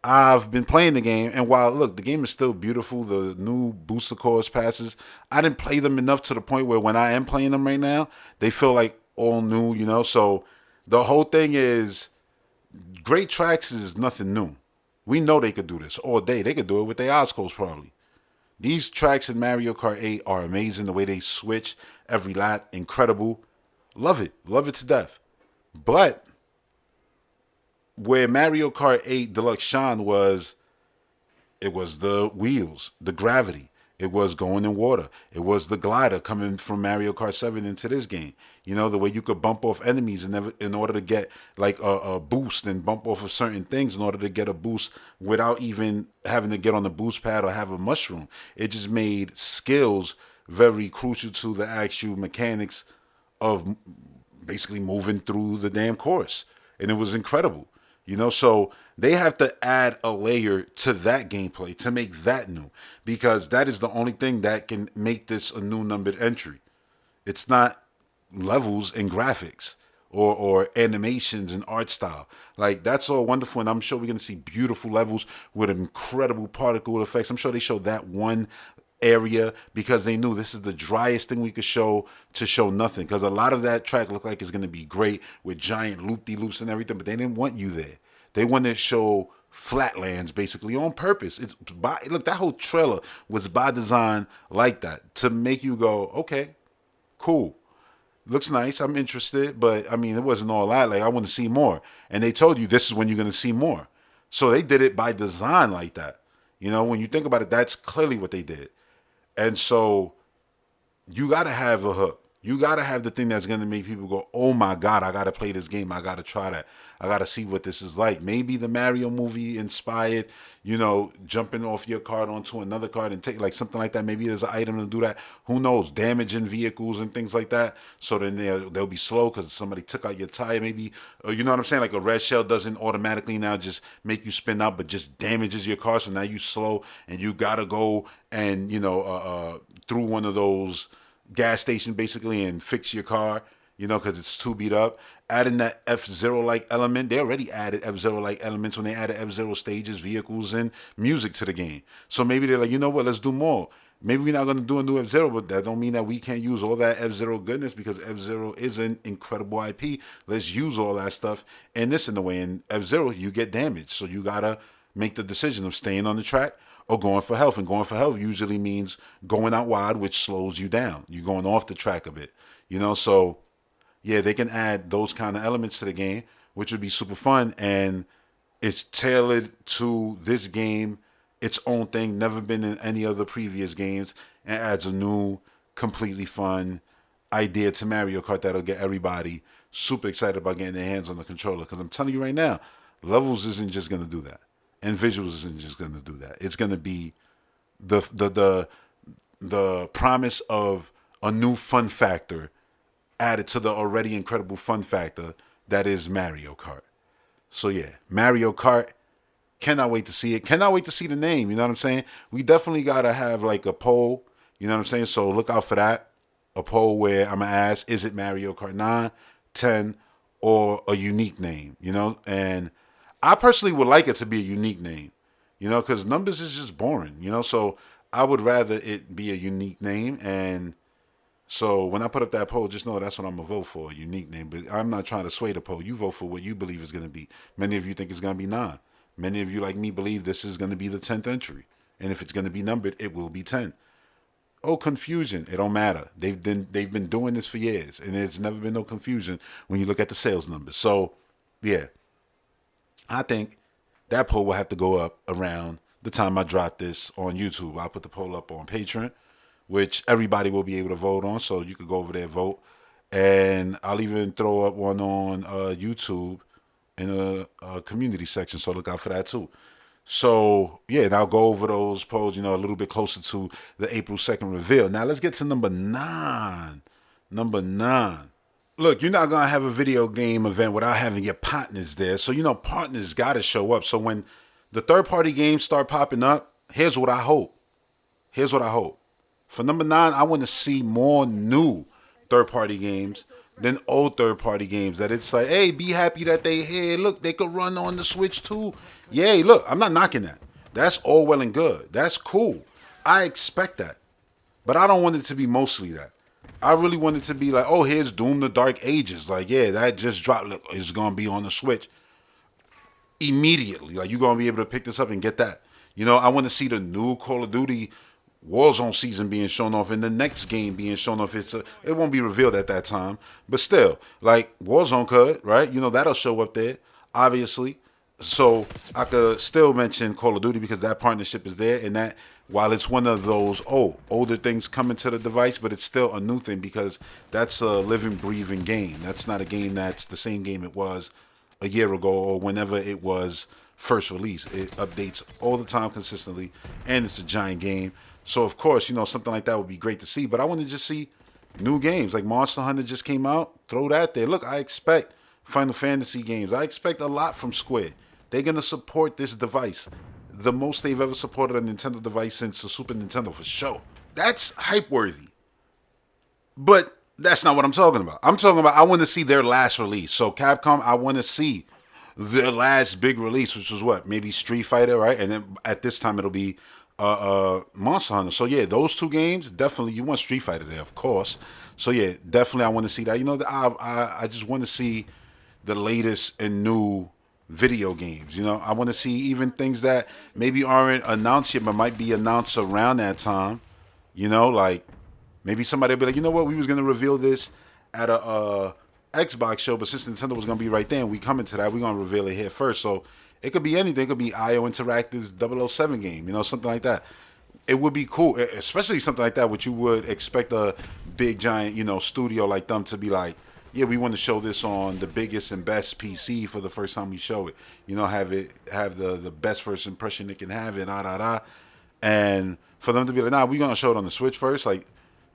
I've been playing the game, and while, look, the game is still beautiful, the new booster course passes, I didn't play them enough to the point where when I am playing them right now, they feel like all new, So the whole thing is, great tracks is nothing new. We know they could do this all day. They could do it with their eyes closed probably. These tracks in Mario Kart 8 are amazing. The way they switch every lap, incredible. Love it. Love it to death. But where Mario Kart 8 Deluxe shine was, it was the wheels, the gravity. It was going in water. It was the glider coming from Mario Kart 7 into this game. The way you could bump off enemies in order to get like a boost and bump off of certain things in order to get a boost without even having to get on the boost pad or have a mushroom. It just made skills very crucial to the actual mechanics of basically moving through the damn course. And it was incredible. So they have to add a layer to that gameplay to make that new because that is the only thing that can make this a new numbered entry. It's not levels and graphics or animations and art style. Like, that's all wonderful, and I'm sure we're going to see beautiful levels with incredible particle effects. I'm sure they showed that one area because they knew this is the driest thing we could show to show nothing, because a lot of that track looked like it's going to be great with giant loop-de-loops and everything, but they didn't want you there. They wanted to show flatlands basically on purpose. Look, that whole trailer was by design like that to make you go, okay, cool, looks nice, I'm interested, but I mean, it wasn't all that. Like, I want to see more, and they told you this is when you're going to see more. So they did it by design like that. When you think about it, that's clearly what they did. And so you got to have a hook. You got to have the thing that's going to make people go, oh my God, I got to play this game. I got to try that. I got to see what this is like. Maybe the Mario movie inspired, jumping off your cart onto another cart and take like something like that. Maybe there's an item to do that. Who knows? Damaging vehicles and things like that. So then they'll be slow because somebody took out your tire. Maybe, you know what I'm saying? Like a red shell doesn't automatically now just make you spin out, but just damages your car. So now you slow and you got to go and, through one of those gas station basically and fix your car. because it's too beat up. Adding that F-Zero like element, they already added F-Zero like elements when they added F-Zero stages, vehicles, and music to the game. So maybe they're like, you know what, let's do more. Maybe we're not going to do a new F-Zero, but that don't mean that we can't use all that F-Zero goodness, because F-Zero is an incredible IP. Let's use all that stuff and this in the way. In F-Zero, you get damaged. So you got to make the decision of staying on the track or going for health. And going for health usually means going out wide, which slows you down. You're going off the track a bit. So yeah, they can add those kind of elements to the game, which would be super fun. And it's tailored to this game, its own thing, never been in any other previous games, and adds a new, completely fun idea to Mario Kart that'll get everybody super excited about getting their hands on the controller. Because I'm telling you right now, levels isn't just going to do that, and visuals isn't just going to do that. It's going to be the promise of a new fun factor added to the already incredible fun factor that is Mario Kart. So yeah, Mario Kart. Cannot wait to see it. Cannot wait to see the name. You know what I'm saying? We definitely gotta have like a poll. You know what I'm saying? So look out for that. A poll where I'm gonna ask, is it Mario Kart 9, 10, or a unique name? And I personally would like it to be a unique name. Because numbers is just boring. So I would rather it be a unique name. And so when I put up that poll, just know that's what I'm gonna vote for, a unique name. But I'm not trying to sway the poll. You vote for what you believe is gonna be. Many of you think it's gonna be 9. Many of you, like me, believe this is going to be the 10th entry. And if it's going to be numbered, it will be 10. Oh, confusion. It don't matter. They've been doing this for years, and there's never been no confusion when you look at the sales numbers. So, yeah, I think that poll will have to go up around the time I drop this on YouTube. I'll put the poll up on Patreon, which everybody will be able to vote on. So you could go over there and vote. And I'll even throw up one on YouTube in a community section, so look out for that too. So yeah, and I'll go over those polls, a little bit closer to the April 2nd reveal. Now let's get to number 9. Number 9. Look, you're not gonna have a video game event without having your partners there. So partners gotta show up. So when the third-party games start popping up, here's what I hope. For number 9, I want to see more new third-party games than old third-party games. That it's like, hey, be happy that they here. Look, they could run on the Switch too. Yay, look, I'm not knocking that. That's all well and good. That's cool. I expect that. But I don't want it to be mostly that. I really want it to be like, oh, here's Doom the Dark Ages. Like, yeah, that just dropped. Look, it's going to be on the Switch immediately. Like, you're going to be able to pick this up and get that. I want to see the new Call of Duty Warzone season being shown off and the next game being shown off. It won't be revealed at that time, but still, like Warzone could, right? That'll show up there, obviously. So I could still mention Call of Duty because that partnership is there, and that while it's one of those older things coming to the device, but it's still a new thing because that's a living, breathing game. That's not a game that's the same game it was a year ago or whenever it was first released. It updates all the time consistently, and it's a giant game. So, of course, something like that would be great to see. But I want to just see new games. Like Monster Hunter just came out. Throw that there. Look, I expect Final Fantasy games. I expect a lot from Square. They're going to support this device. The most they've ever supported a Nintendo device since the Super Nintendo, for sure. That's hype-worthy. But that's not what I'm talking about. I'm talking about I want to see their last release. So, Capcom, I want to see their last big release, which was what? Maybe Street Fighter, right? And then at this time, it'll be Monster Hunter. So yeah, those two games definitely. You want Street Fighter there, of course. So yeah, definitely I want to see that. I just want to see the latest and new video games. I want to see even things that maybe aren't announced yet, but might be announced around that time. Like maybe somebody will be like, you know what, we was gonna reveal this at a Xbox show, but since Nintendo was gonna be right there, and we coming to that, we're gonna reveal it here first. So it could be anything. It could be IO Interactive's 007 game, something like that. It would be cool, especially something like that, which you would expect a big, giant, studio like them to be like, yeah, we want to show this on the biggest and best PC for the first time we show it. Have the best first impression it can have it, And for them to be like, nah, we're going to show it on the Switch first, like,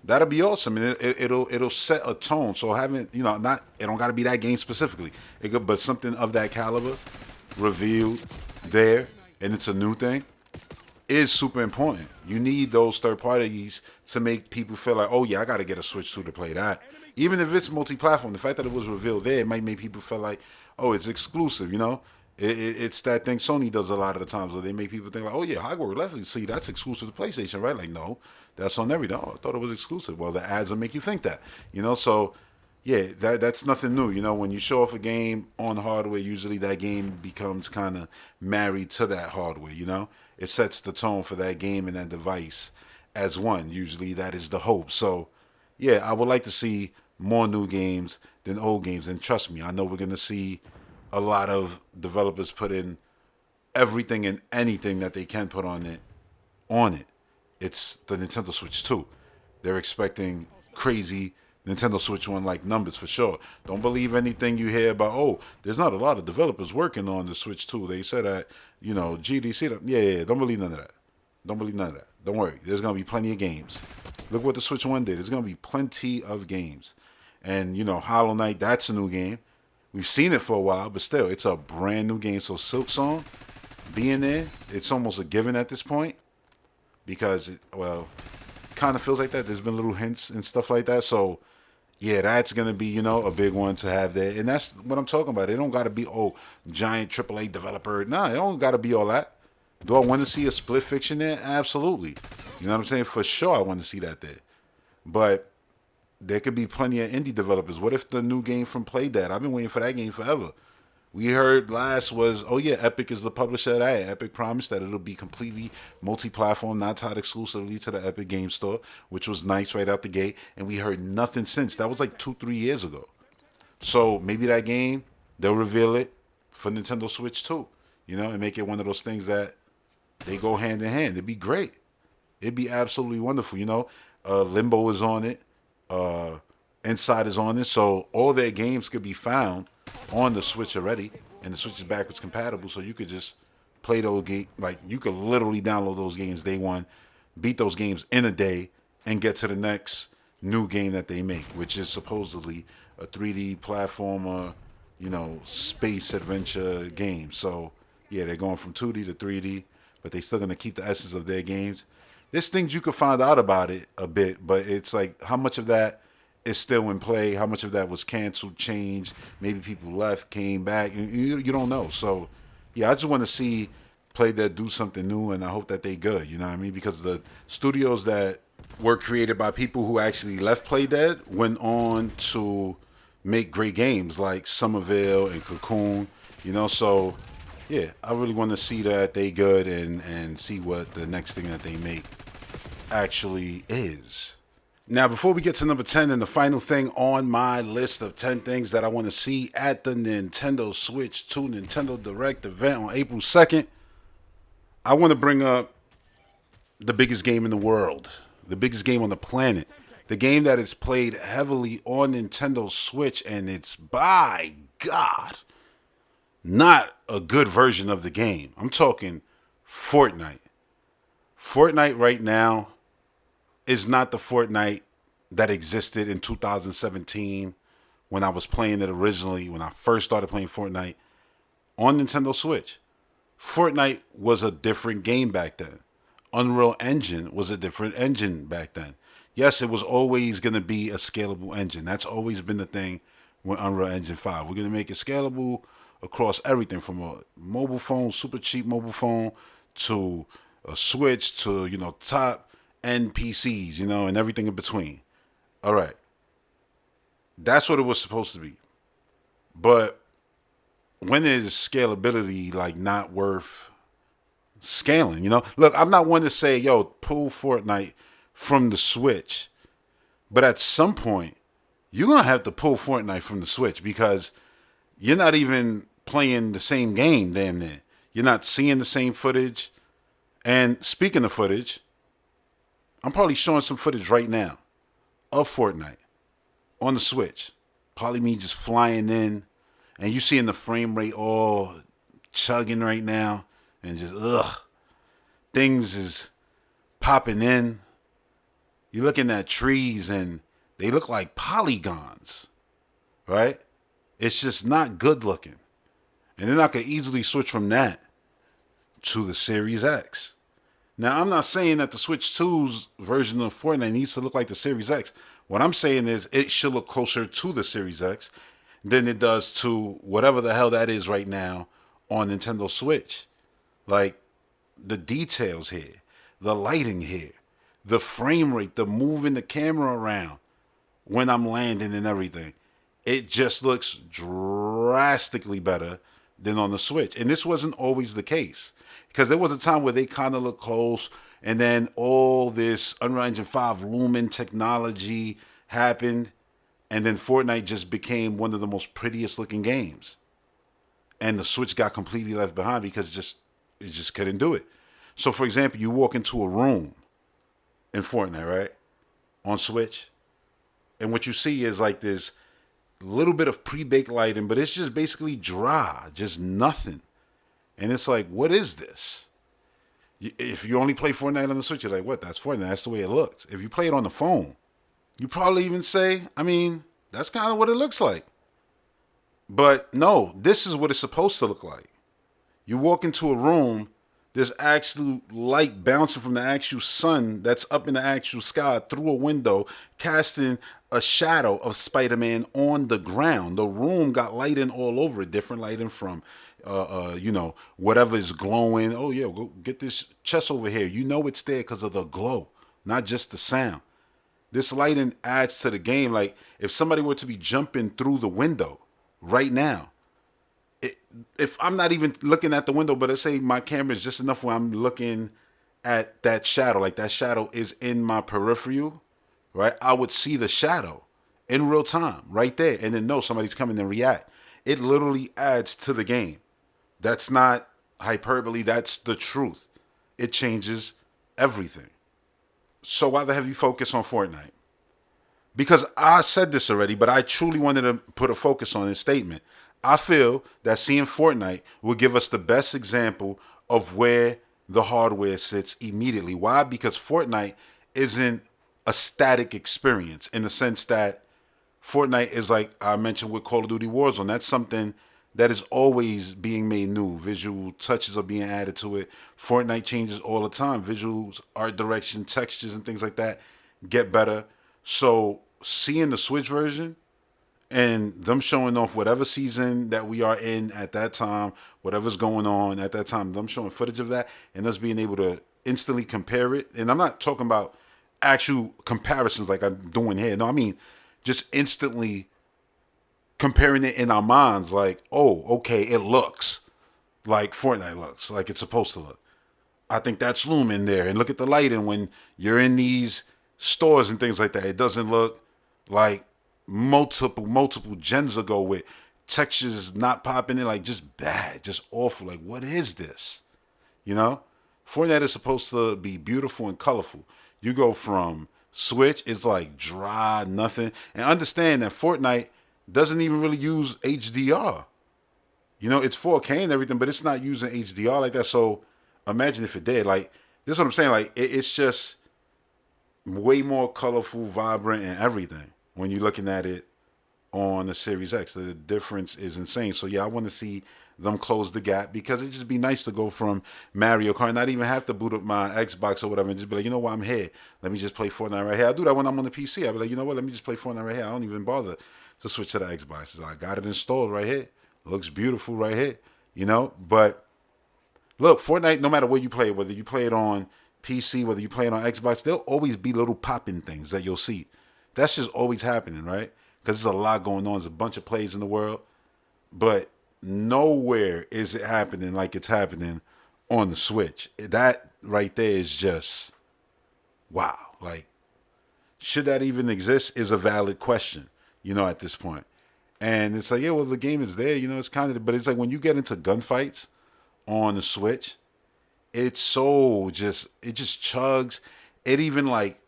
that'll be awesome, and it'll set a tone. So it don't got to be that game specifically, but something of that caliber revealed there, and it's a new thing, is super important. You need those third parties to make people feel like, oh yeah, I got to get a Switch 2 to play that. Even if it's multi-platform, the fact that it was revealed there, it might make people feel like, oh, it's exclusive. It's that thing Sony does a lot of the times where they make people think like, oh yeah, Hogwarts Legacy, see, that's exclusive to PlayStation, right? Like, no, that's on everything. Oh, I thought it was exclusive. Well, the ads will make you think that, So yeah, that's nothing new. When you show off a game on hardware, usually that game becomes kind of married to that hardware. It sets the tone for that game and that device as one. Usually that is the hope. So yeah, I would like to see more new games than old games. And trust me, I know we're gonna see a lot of developers put in everything and anything that they can put on it. On it, it's the Nintendo Switch 2. They're expecting crazy Nintendo Switch 1 like numbers for sure. Don't believe anything you hear about, oh, there's not a lot of developers working on the Switch 2. They said that, GDC. Yeah. Don't believe none of that. Don't believe none of that. Don't worry. There's going to be plenty of games. Look what the Switch 1 did. There's going to be plenty of games. And, Hollow Knight, that's a new game. We've seen it for a while, but still, it's a brand new game. So Silksong being there, it's almost a given at this point because, kind of feels like that. There's been little hints and stuff like that. So, yeah, that's going to be, a big one to have there. And that's what I'm talking about. It don't got to be, giant AAA developer. Nah, it don't got to be all that. Do I want to see a Split Fiction there? Absolutely. You know what I'm saying? For sure, I want to see that there. But there could be plenty of indie developers. What if the new game from Playdead? I've been waiting for that game forever. We heard last was, oh yeah, Epic is the publisher of that. Epic promised that it'll be completely multi-platform, not tied exclusively to the Epic Game Store, which was nice right out the gate. And we heard nothing since. That was like 2-3 years ago. So maybe that game, they'll reveal it for Nintendo Switch too, and make it one of those things that they go hand in hand. It'd be great. It'd be absolutely wonderful, Limbo is on it. Inside is on it, so all their games could be found on the Switch already, and the Switch is backwards compatible, so you could just play those games. Like, you could literally download those games day one, beat those games in a day, and get to the next new game that they make, which is supposedly a 3D platformer, space adventure game. So yeah, they're going from 2D to 3D, but they're still going to keep the essence of their games. There's things you could find out about it a bit, but it's like, how much of that is still in play? How much of that was canceled, changed? Maybe people left, came back. You don't know. So, yeah, I just want to see Playdead do something new, and I hope that they good. You know what I mean? Because the studios that were created by people who actually left Playdead went on to make great games like Somerville and Cocoon. So yeah, I really want to see that they good and see what the next thing that they make actually is. Now, before we get to number 10 and the final thing on my list of 10 things that I want to see at the Nintendo Switch 2 Nintendo Direct event on April 2nd, I want to bring up the biggest game in the world, the biggest game on the planet, the game that is played heavily on Nintendo Switch, and it's, by God, not a good version of the game. I'm talking Fortnite. Fortnite right now is not the Fortnite that existed in 2017 when I was playing it originally, when I first started playing Fortnite on Nintendo Switch. Fortnite was a different game back then. Unreal Engine was a different engine back then. Yes, it was always going to be a scalable engine. That's always been the thing with Unreal Engine 5. We're going to make it scalable across everything from a mobile phone, super cheap mobile phone, to a Switch, to, top end PCs, and everything in between. All right. That's what it was supposed to be. But when is scalability like not worth scaling? Look, I'm not one to say, yo, pull Fortnite from the Switch. But at some point, you're going to have to pull Fortnite from the Switch because you're not even playing the same game, damn near. You're not seeing the same footage. And speaking of footage, I'm probably showing some footage right now of Fortnite on the Switch. Probably me just flying in, and you seeing the frame rate all chugging right now, and just things is popping in. You're looking at trees, and they look like polygons, right? It's just not good looking. And then I could easily switch from that to the Series X. Now, I'm not saying that the Switch 2's version of Fortnite needs to look like the Series X, What I'm saying is it should look closer to the Series X than it does to whatever the hell that is right now on Nintendo Switch. Like the details here, the lighting here, the frame rate, the moving the camera around when I'm landing and everything. It just looks drastically better than on the Switch. And this wasn't always the case. Because there was a time where they kind of looked close, and then all this Unreal Engine 5 Lumen technology happened, and then Fortnite just became one of the most prettiest looking games. And the Switch got completely left behind because it just couldn't do it. So for example, you walk into a room in Fortnite, right? On Switch. And what you see is like this little bit of pre-baked lighting, but it's just basically dry, just nothing. And it's like, what is this? If you only play Fortnite on the Switch, you're like, what? That's Fortnite. That's the way it looks. If you play it on the phone, you probably even say, I mean, that's kind of what it looks like. But no, this is what it's supposed to look like. You walk into a room, there's actual light bouncing from the actual sun that's up in the actual sky through a window, casting a shadow of Spider-Man on the ground. The room got lighting all over it, different lighting from, whatever is glowing. Oh yeah, go get this chest over here. You know it's there because of the glow, not just the sound. This lighting adds to the game. Like if somebody were to be jumping through the window right now, if I'm not even looking at the window, but let's say my camera is just enough where I'm looking at that shadow, like that shadow is in my peripheral, right? I would see the shadow in real time right there and then know somebody's coming and react. It literally adds to the game. That's not hyperbole. That's the truth. It changes everything. So why the heavy focus on Fortnite? Because I said this already, but I truly wanted to put a focus on this statement. I feel that seeing Fortnite will give us the best example of where the hardware sits immediately. Why? Because Fortnite isn't a static experience in the sense that Fortnite is like I mentioned with Call of Duty Warzone. That's something that is always being made new. Visual touches are being added to it. Fortnite changes all the time. Visuals, art direction, textures, and things like that get better. So seeing the Switch version and them showing off whatever season that we are in at that time, whatever's going on at that time, them showing footage of that and us being able to instantly compare it. And I'm not talking about actual comparisons like I'm doing here. No, I mean just instantly comparing it in our minds like, oh, okay, it looks like Fortnite looks, like it's supposed to look. I think that's Lumen there. And look at the lighting when you're in these stores and things like that. It doesn't look like multiple gens ago with textures not popping in, like just bad, just awful. Like, what is this? You know? Fortnite is supposed to be beautiful and colorful. You go from Switch, it's like dry, nothing. And understand that Fortnite doesn't even really use HDR. You know, it's 4K and everything, but it's not using HDR like that. So imagine if it did. Like, this is what I'm saying. Like, it's just way more colorful, vibrant, and everything when you're looking at it on the Series X. The difference is insane. So yeah, I want to see them close the gap because it'd just be nice to go from Mario Kart, not even have to boot up my Xbox or whatever, and just be like, you know what, I'm here. Let me just play Fortnite right here. I do that when I'm on the PC. I'll be like, you know what, let me just play Fortnite right here. I don't even bother to switch to the Xbox. So I got it installed right here. Looks beautiful right here, you know? But look, Fortnite, no matter where you play it, whether you play it on PC, whether you play it on Xbox, there'll always be little popping things that you'll see. That's just always happening, right? Because there's a lot going on. There's a bunch of plays in the world. But nowhere is it happening like it's happening on the Switch. That right there is just, wow. Like, should that even exist is a valid question, you know, at this point. And it's like, yeah, well, the game is there, you know, it's kind of, but it's like when you get into gunfights on the Switch, it's so just, it just chugs. It even like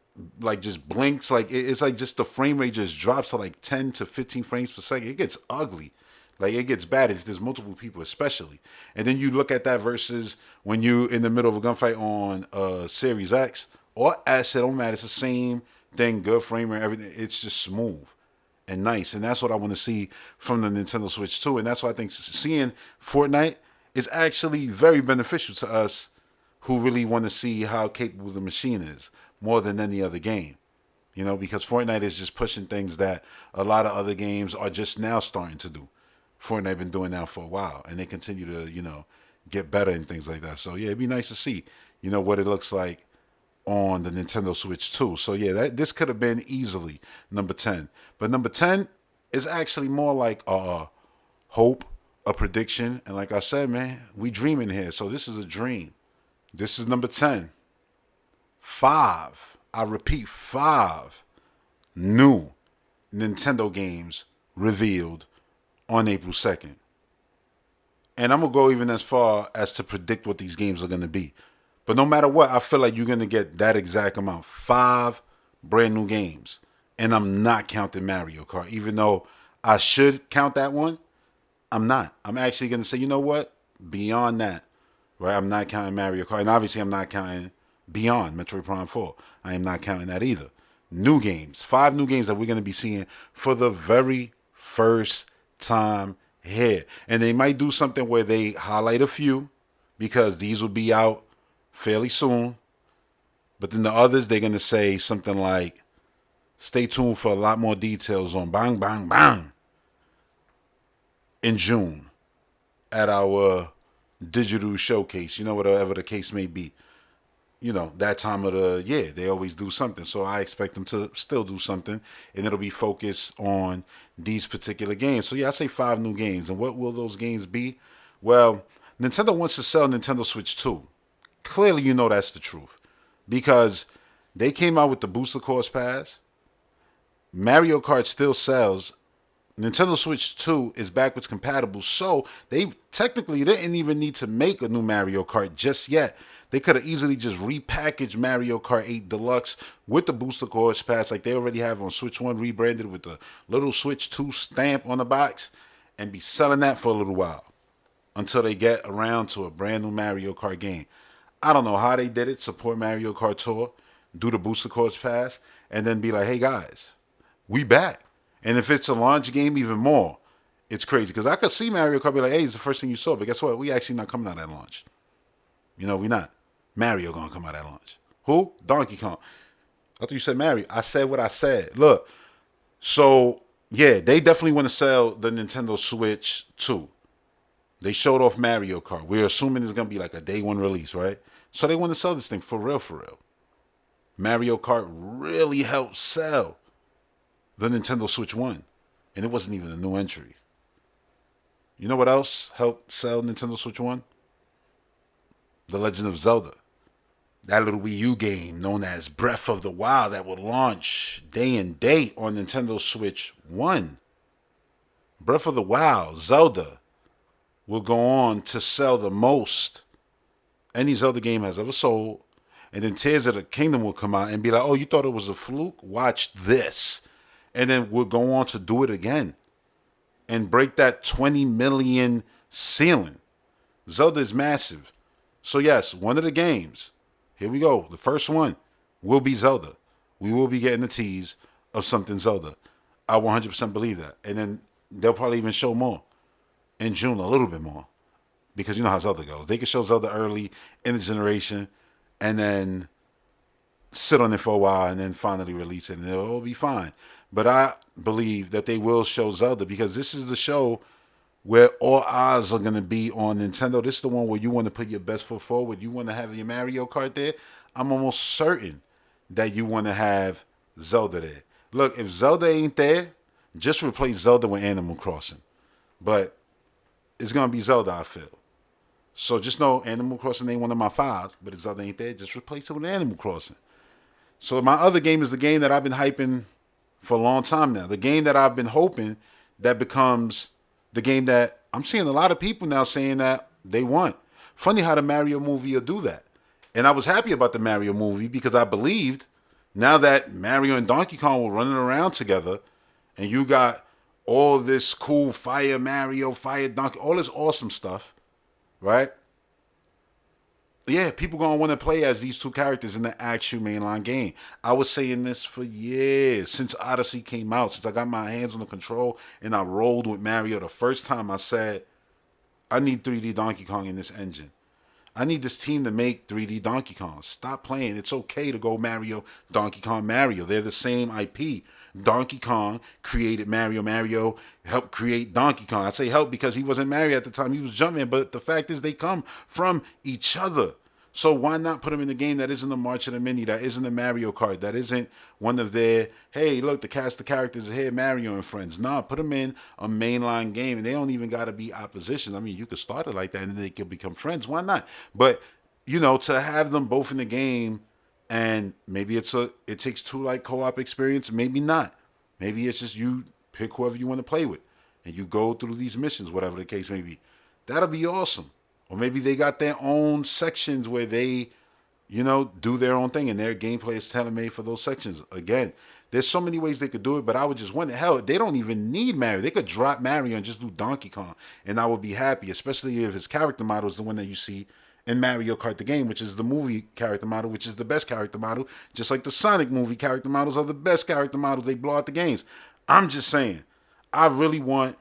just blinks. Like, it's like just the frame rate just drops to like 10 to 15 frames per second. It gets ugly. Like, it gets bad if there's multiple people, especially. And then you look at that versus when you in the middle of a gunfight on Series X or S, it don't matter. It's the same thing, good frame rate, everything. It's just smooth and nice. And that's what I want to see from the Nintendo Switch too. And that's why I think seeing Fortnite is actually very beneficial to us who really want to see how capable the machine is more than any other game. because Fortnite is just pushing things that a lot of other games are just now starting to do. Fortnite been doing that for a while, and they continue to, get better and things like that. So yeah, it'd be nice to see, what it looks like on the Nintendo Switch too. So yeah, this could have been easily number 10. But number 10 is actually more like a hope, a prediction, and like I said, man, we dreaming here. So this is a dream. This is number 10. 5. I repeat, 5 new Nintendo games revealed on April 2nd. And I'm going to go even as far as to predict what these games are going to be. But no matter what, I feel like you're going to get that exact amount. 5 brand new games. And I'm not counting Mario Kart. Even though I should count that one, I'm not. I'm actually going to say, you know what? Beyond that, right? I'm not counting Mario Kart. And obviously I'm not counting Beyond Metroid Prime 4. I am not counting that either. New games. 5 new games that we're going to be seeing for the very first time here. And they might do something where they highlight a few because these will be out fairly soon. But then the others, they're going to say something like, stay tuned for a lot more details on Bang Bang Bang in June at our digital showcase, whatever the case may be. That time of the year, they always do something. So I expect them to still do something, and it'll be focused on these particular games. So yeah, I say 5 new games. And what will those games be? Well, Nintendo wants to sell Nintendo Switch 2. Clearly, that's the truth. Because they came out with the Booster Course Pass. Mario Kart still sells. Nintendo Switch 2 is backwards compatible, so they technically didn't even need to make a new Mario Kart just yet. They could have easily just repackaged Mario Kart 8 Deluxe with the Booster Course Pass like they already have on Switch 1, rebranded with the little Switch 2 stamp on the box, and be selling that for a little while until they get around to a brand new Mario Kart game. I don't know how they did it. Support Mario Kart Tour, do the Booster Course Pass, and then be like, hey guys, we back. And if it's a launch game, even more. It's crazy. Because I could see Mario Kart be like, hey, it's the first thing you saw. But guess what? We actually not coming out at launch. We not. Mario gonna come out at launch. Who? Donkey Kong. I thought you said Mario. I said what I said. Look. So, yeah, they definitely want to sell the Nintendo Switch 2. They showed off Mario Kart. We're assuming it's going to be like a day one release, right? So they want to sell this thing for real, for real. Mario Kart really helped sell the Nintendo Switch 1. And it wasn't even a new entry. You know what else helped sell Nintendo Switch 1? The Legend of Zelda. That little Wii U game known as Breath of the Wild that will launch day and date on Nintendo Switch 1. Breath of the Wild, Zelda, will go on to sell the most any Zelda game has ever sold. And then Tears of the Kingdom will come out and be like, oh, you thought it was a fluke? Watch this. And then we'll go on to do it again and break that 20 million ceiling. Zelda is massive. So yes, one of the games, here we go. The first one will be Zelda. We will be getting a tease of something Zelda. I 100% believe that. And then they'll probably even show more in June, a little bit more. Because you know how Zelda goes. They can show Zelda early in the generation and then sit on it for a while and then finally release it and it'll all be fine. But I believe that they will show Zelda because this is the show where all eyes are going to be on Nintendo. This is the one where you want to put your best foot forward. You want to have your Mario Kart there. I'm almost certain that you want to have Zelda there. Look, if Zelda ain't there, just replace Zelda with Animal Crossing. But it's going to be Zelda, I feel. So just know Animal Crossing ain't one of my 5, but if Zelda ain't there, just replace it with Animal Crossing. So my other game is the game that I've been hyping for a long time now. The game that I've been hoping that becomes the game that I'm seeing a lot of people now saying that they want. Funny how the Mario movie will do that. And I was happy about the Mario movie because I believed now that Mario and Donkey Kong were running around together and you got all this cool Fire Mario, Fire Donkey, all this awesome stuff, right? Yeah, people going to want to play as these two characters in the actual mainline game. I was saying this for years, since Odyssey came out, since I got my hands on the control and I rolled with Mario the first time. I said, I need 3D Donkey Kong in this engine. I need this team to make 3D Donkey Kong. Stop playing. It's okay to go Mario, Donkey Kong, Mario. They're the same IP. Donkey Kong created Mario. Mario helped create Donkey Kong. I say help because he wasn't Mario at the time. He was Jumpman. But the fact is they come from each other. So why not put them in a game that isn't a March of the Mini, that isn't a Mario Kart, that isn't one of their, hey, look, the cast of characters are here, Mario and friends. Nah, put them in a mainline game, and they don't even got to be opposition. I mean, you could start it like that, and then they could become friends. Why not? But, to have them both in the game, and maybe it takes two like co-op experience, maybe not. Maybe it's just you pick whoever you want to play with, and you go through these missions, whatever the case may be. That'll be awesome. Or maybe they got their own sections where they, do their own thing and their gameplay is tailor-made for those sections. Again, there's so many ways they could do it, but I would just wonder, hell, they don't even need Mario. They could drop Mario and just do Donkey Kong, and I would be happy, especially if his character model is the one that you see in Mario Kart the game, which is the movie character model, which is the best character model, just like the Sonic movie character models are the best character models. They blow out the games. I'm just saying, I really want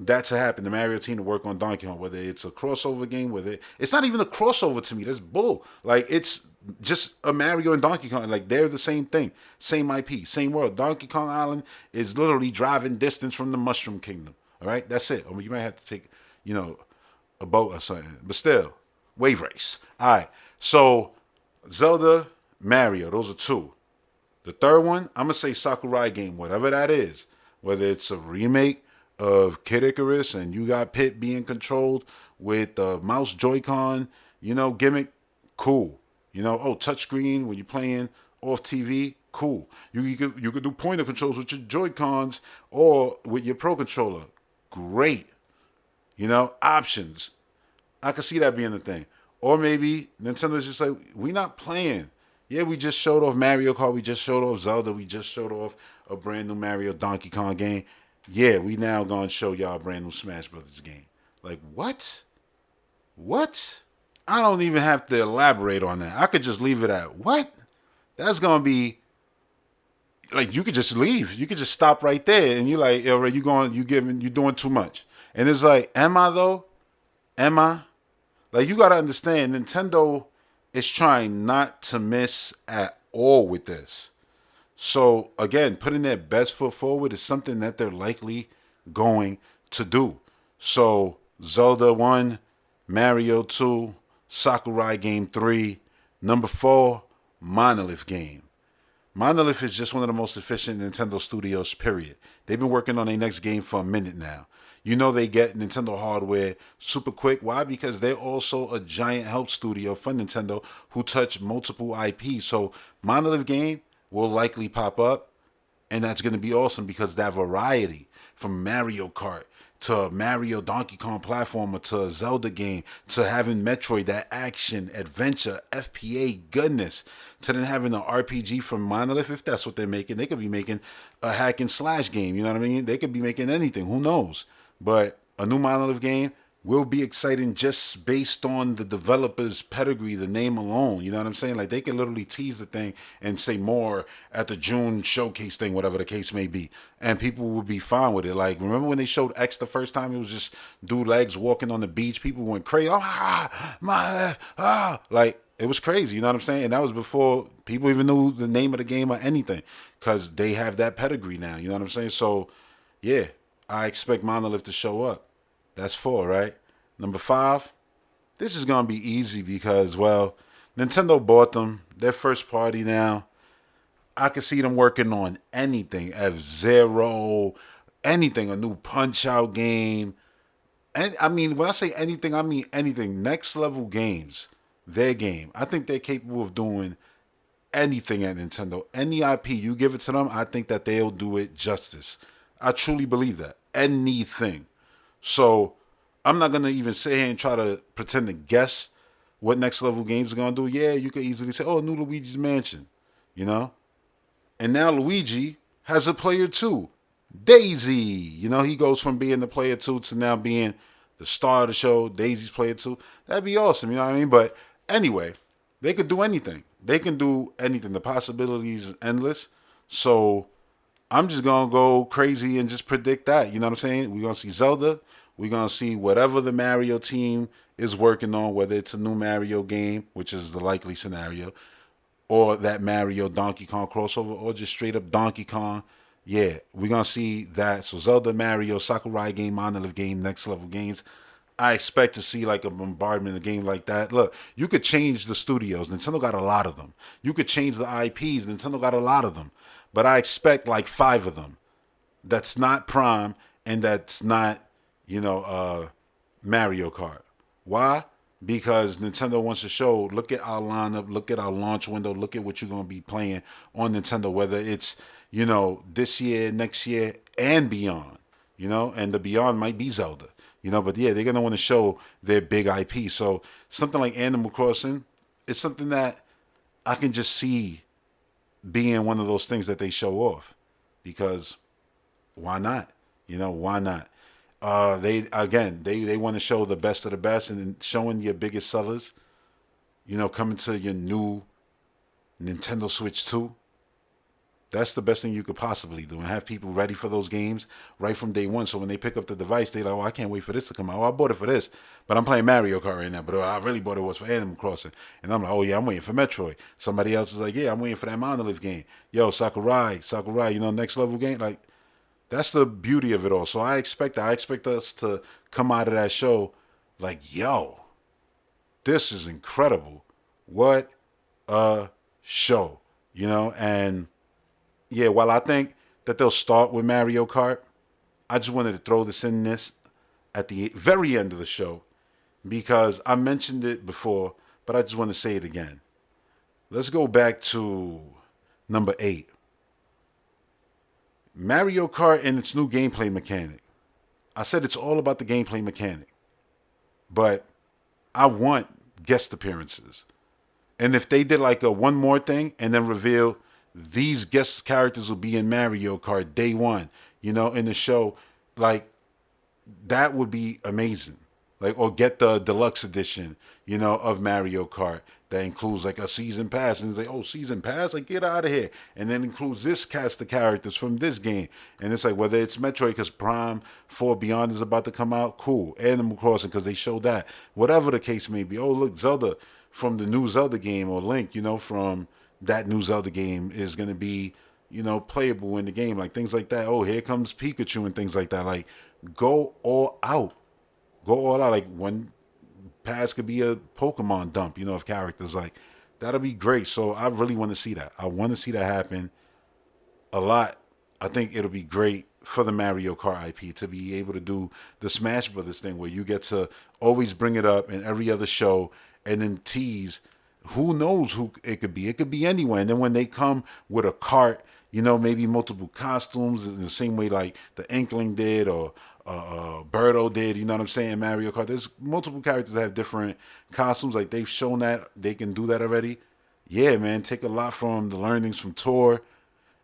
that to happen, the Mario team to work on Donkey Kong, whether it's a crossover game, whether it's not even a crossover to me, that's bull. Like, it's just a Mario and Donkey Kong. Like, they're the same thing, same IP, same world. Donkey Kong Island is literally driving distance from the Mushroom Kingdom. All right, that's it. I mean, you might have to take, a boat or something, but still, wave race. All right, so Zelda, Mario, those are two. The third one, I'm gonna say Sakurai game, whatever that is, whether it's a remake of Kid Icarus and you got Pit being controlled with the mouse Joy-Con, gimmick, cool. Touchscreen when you're playing off TV, cool. You could do pointer controls with your Joy-Cons or with your Pro Controller, great. Options. I could see that being a thing. Or maybe Nintendo's just like, we not playing. Yeah, we just showed off Mario Kart, we just showed off Zelda, we just showed off a brand new Mario Donkey Kong game. Yeah, we now gonna show y'all a brand new Smash Brothers game. Like, what? What? I don't even have to elaborate on that. I could just leave it at what? That's gonna be like, you could just leave. You could just stop right there, and you're like, yo, Ray, you doing too much. And it's like, am I though? Am I? Like, you gotta understand, Nintendo is trying not to miss at all with this. So, again, putting their best foot forward is something that they're likely going to do. So, Zelda 1, Mario 2, Sakurai Game 3, number 4, Monolith Game. Monolith is just one of the most efficient Nintendo studios, period. They've been working on their next game for a minute now. They get Nintendo hardware super quick. Why? Because they're also a giant help studio for Nintendo who touch multiple IPs. So Monolith Game will likely pop up, and that's going to be awesome because that variety from Mario Kart to Mario Donkey Kong platformer to a Zelda game to having Metroid, that action, adventure, FPA goodness, to then having an RPG from Monolith. If that's what they're making, they could be making a hack and slash game. You know what I mean? They could be making anything. Who knows? But a new Monolith game will be exciting just based on the developer's pedigree, the name alone. You know what I'm saying? Like, they can literally tease the thing and say more at the June showcase thing, whatever the case may be. And people will be fine with it. Like, remember when they showed X the first time? It was just dude legs walking on the beach. People went crazy. Like, it was crazy. You know what I'm saying? And that was before people even knew the name of the game or anything, because they have that pedigree now. You know what I'm saying? So, yeah, I expect Monolith to show up. That's 4, right? Number 5, this is going to be easy because, well, Nintendo bought them. They're first party now. I could see them working on anything. F-Zero, anything, a new Punch-Out game. And I mean, when I say anything, I mean anything. Next level games, their game. I think they're capable of doing anything at Nintendo. Any IP, you give it to them, I think that they'll do it justice. I truly believe that. Anything. So I'm not going to even sit here and try to pretend to guess what next level games are going to do. Yeah, you could easily say, oh, new Luigi's Mansion, And now Luigi has a player too. Daisy. He goes from being the player 2 to now being the star of the show. Daisy's player 2. That'd be awesome, you know what I mean? But anyway, they could do anything. They can do anything. The possibilities are endless. So I'm just going to go crazy and just predict that. You know what I'm saying? We're going to see Zelda. We're going to see whatever the Mario team is working on, whether it's a new Mario game, which is the likely scenario, or that Mario Donkey Kong crossover, or just straight up Donkey Kong. Yeah, we're going to see that. So Zelda, Mario, Sakurai game, Monolith game, Next Level Games. I expect to see like a bombardment of a game like that. Look, you could change the studios. Nintendo got a lot of them. You could change the IPs. Nintendo got a lot of them. But I expect like 5 of them. That's not Prime and that's not, Mario Kart. Why? Because Nintendo wants to show, look at our lineup, look at our launch window, look at what you're going to be playing on Nintendo, whether it's, this year, next year, and beyond, and the beyond might be Zelda. But yeah, they're going to want to show their big IP. So something like Animal Crossing is something that I can just see being one of those things that they show off. Because why not? Why not? They want to show the best of the best and showing your biggest sellers, coming to your new Nintendo Switch 2. That's the best thing you could possibly do, and have people ready for those games right from day one. So when they pick up the device, they're like, "Oh, I can't wait for this to come out. Oh, I bought it for this, but I'm playing Mario Kart right now. But I really bought it was for Animal Crossing." And I'm like, "Oh yeah, I'm waiting for Metroid." Somebody else is like, "Yeah, I'm waiting for that Monolith game." Yo, Sakurai, Next Level game. Like, that's the beauty of it all. So I expect that. I expect us to come out of that show like, "Yo, this is incredible. What a show." And yeah, while I think that they'll start with Mario Kart, I just wanted to throw this at the very end of the show because I mentioned it before, but I just want to say it again. Let's go back to number 8. Mario Kart and its new gameplay mechanic. I said it's all about the gameplay mechanic, but I want guest appearances. And if they did like a one more thing and then reveal these guest characters will be in Mario Kart day one, in the show, like, that would be amazing. Like, or get the deluxe edition, of Mario Kart that includes like a season pass, and it's like, oh, season pass, like, get out of here. And then includes this cast of characters from this game, and it's like, whether it's Metroid because Prime 4 Beyond is about to come out, cool. Animal Crossing because they showed that, whatever the case may be. Oh, look, Zelda from the new Zelda game, or Link, from that new Zelda game is going to be, playable in the game, like things like that. Oh, here comes Pikachu and things like that. Like, go all out. Go all out. Like, one pass could be a Pokemon dump, of characters. Like, that'll be great. So I really want to see that. I want to see that happen a lot. I think it'll be great for the Mario Kart IP to be able to do the Smash Brothers thing where you get to always bring it up in every other show and then tease who knows who it could be. It could be anyone. And then when they come with a cart, maybe multiple costumes in the same way like the Inkling did or Birdo did, you know what I'm saying? Mario Kart. There's multiple characters that have different costumes. Like, they've shown that they can do that already. Yeah, man. Take a lot from the learnings from Tour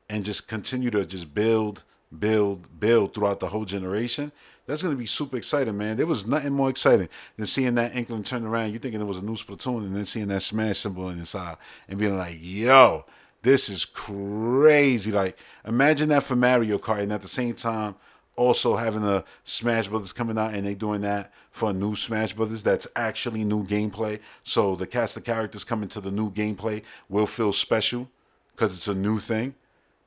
and just continue to just build throughout the whole generation. That's going to be super exciting, man. There was nothing more exciting than seeing that Inkling turn around, you thinking it was a new Splatoon, and then seeing that Smash symbol in his eye and being like, yo, this is crazy. Like, imagine that for Mario Kart, and at the same time, also having a Smash Brothers coming out and they doing that for a new Smash Brothers that's actually new gameplay. So the cast of characters coming to the new gameplay will feel special because it's a new thing.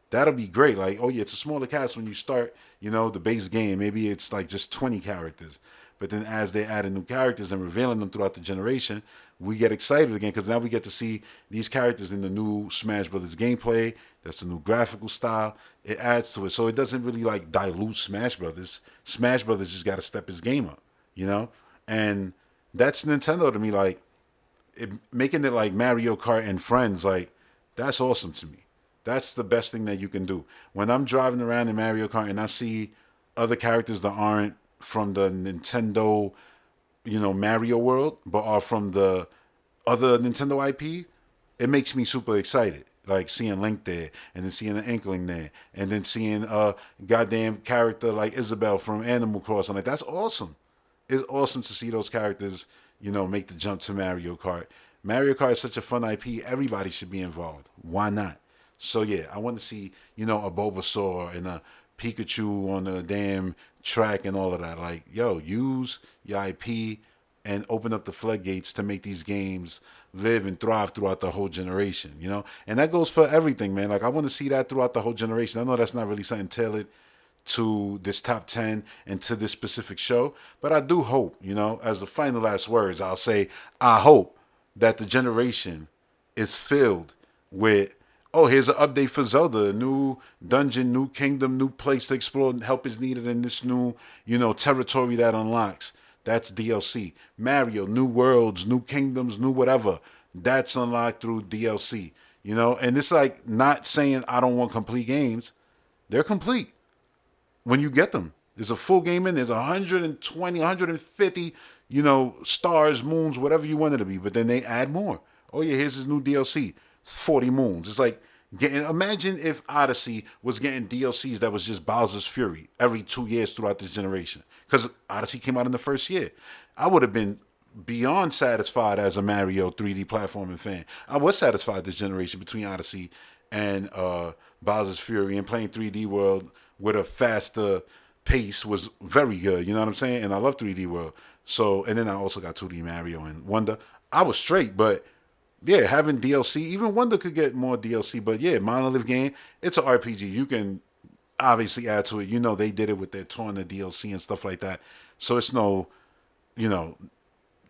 That'll be great. Like, oh yeah, it's a smaller cast when you start, the base game. Maybe it's like just 20 characters. But then as they add new characters and revealing them throughout the generation, we get excited again because now we get to see these characters in the new Smash Brothers gameplay. That's a new graphical style. It adds to it. So it doesn't really like dilute Smash Brothers. Smash Brothers just got to step his game up, And that's Nintendo to me. Like, making it like Mario Kart and Friends, like, that's awesome to me. That's the best thing that you can do. When I'm driving around in Mario Kart and I see other characters that aren't from the Nintendo, Mario world, but are from the other Nintendo IP, it makes me super excited. Like, seeing Link there, and then seeing an Inkling there, and then seeing a goddamn character like Isabelle from Animal Crossing. Like, that's awesome. It's awesome to see those characters, make the jump to Mario Kart. Mario Kart is such a fun IP. Everybody should be involved. Why not? So yeah, I want to see, a Bulbasaur and a Pikachu on the damn track and all of that. Like, yo, use your IP and open up the floodgates to make these games live and thrive throughout the whole generation, you know? And that goes for everything, man. Like, I want to see that throughout the whole generation. I know that's not really something tailored to this top 10 and to this specific show, but I do hope, you know, as the final last words, I'll say, I hope that the generation is filled with, oh, here's an update for Zelda, a new dungeon, new kingdom, new place to explore, help is needed in this new, you know, territory that unlocks. That's DLC. Mario, new worlds, new kingdoms, new whatever. That's unlocked through DLC. You know, and it's like not saying I don't want complete games. They're complete when you get them. There's a full game in. There's 120, 150, you know, stars, moons, whatever you want it to be. But then they add more. Oh yeah, here's this new DLC. 40 moons. It's like imagine if Odyssey was getting DLCs that was just Bowser's Fury every 2 years throughout this generation. Because Odyssey came out in the first year. I would have been beyond satisfied as a Mario 3D platforming fan. I was satisfied this generation between Odyssey and Bowser's Fury, and playing 3D World with a faster pace was very good. You know what I'm saying? And I love 3D World. So, and then I also got 2D Mario and Wonder. I was straight, but yeah, having DLC, even Wonder could get more DLC, but yeah, Monolith game, it's an RPG. You can obviously add to it. You know, they did it with their torn the DLC and stuff like that. So it's no, you know,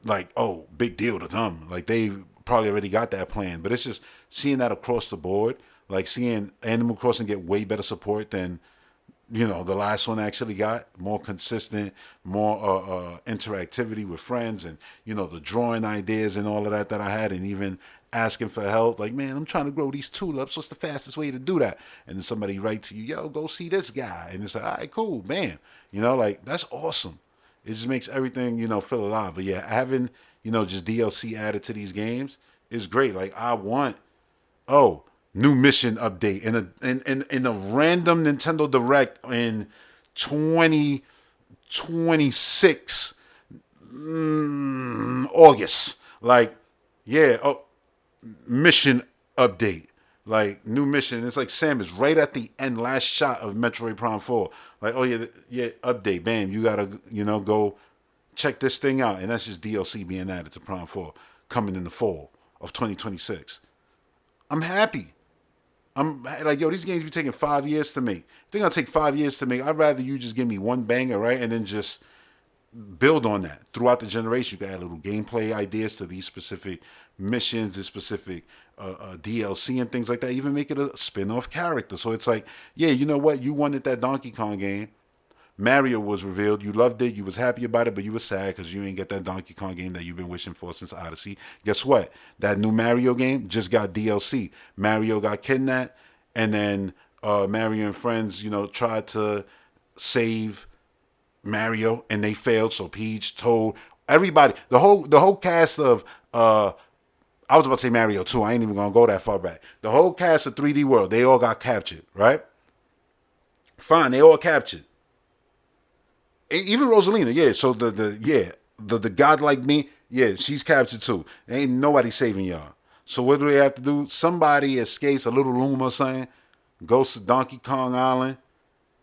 like, oh, big deal to them. Like, they probably already got that plan. But it's just seeing that across the board, like seeing Animal Crossing get way better support than, you know, the last one actually got. More consistent, more interactivity with friends, and, you know, the drawing ideas and all of that I had, and even asking for help. Like, man, I'm trying to grow these tulips. What's the fastest way to do that? And then somebody write to you, yo, go see this guy. And it's like, all right, cool, bam. You know, like, that's awesome. It just makes everything, you know, feel alive. But yeah, having, you know, just DLC added to these games is great. Like, I want, new mission update in a random Nintendo Direct in 2026 August. Like, yeah, mission update. Like, new mission. It's like Samus right at the end, last shot of Metroid Prime 4. Like, oh yeah, update. Bam, you gotta, you know, go check this thing out. And that's just DLC being added to Prime 4 coming in the fall of 2026. I'm happy. I'm like, yo, these games be taking 5 years to make. If they're gonna take 5 years to make, I'd rather you just give me one banger, right? And then just build on that throughout the generation. You can add little gameplay ideas to these specific missions, this specific DLC and things like that. Even make it a spin-off character. So it's like, yeah, you know what? You wanted that Donkey Kong game. Mario was revealed. You loved it. You was happy about it, but you were sad because you ain't get that Donkey Kong game that you've been wishing for since Odyssey. Guess what? That new Mario game just got DLC. Mario got kidnapped, and then Mario and friends, you know, tried to save Mario, and they failed. So Peach, Toad, everybody, the whole cast of I was about to say Mario 2. I ain't even gonna go that far back. The whole cast of 3D World, they all got captured, right? Fine, they all captured. Even Rosalina, yeah. So the god like me, yeah, she's captured too. Ain't nobody saving y'all. So what do they have to do? Somebody escapes, a little Luma or something, goes to Donkey Kong Island,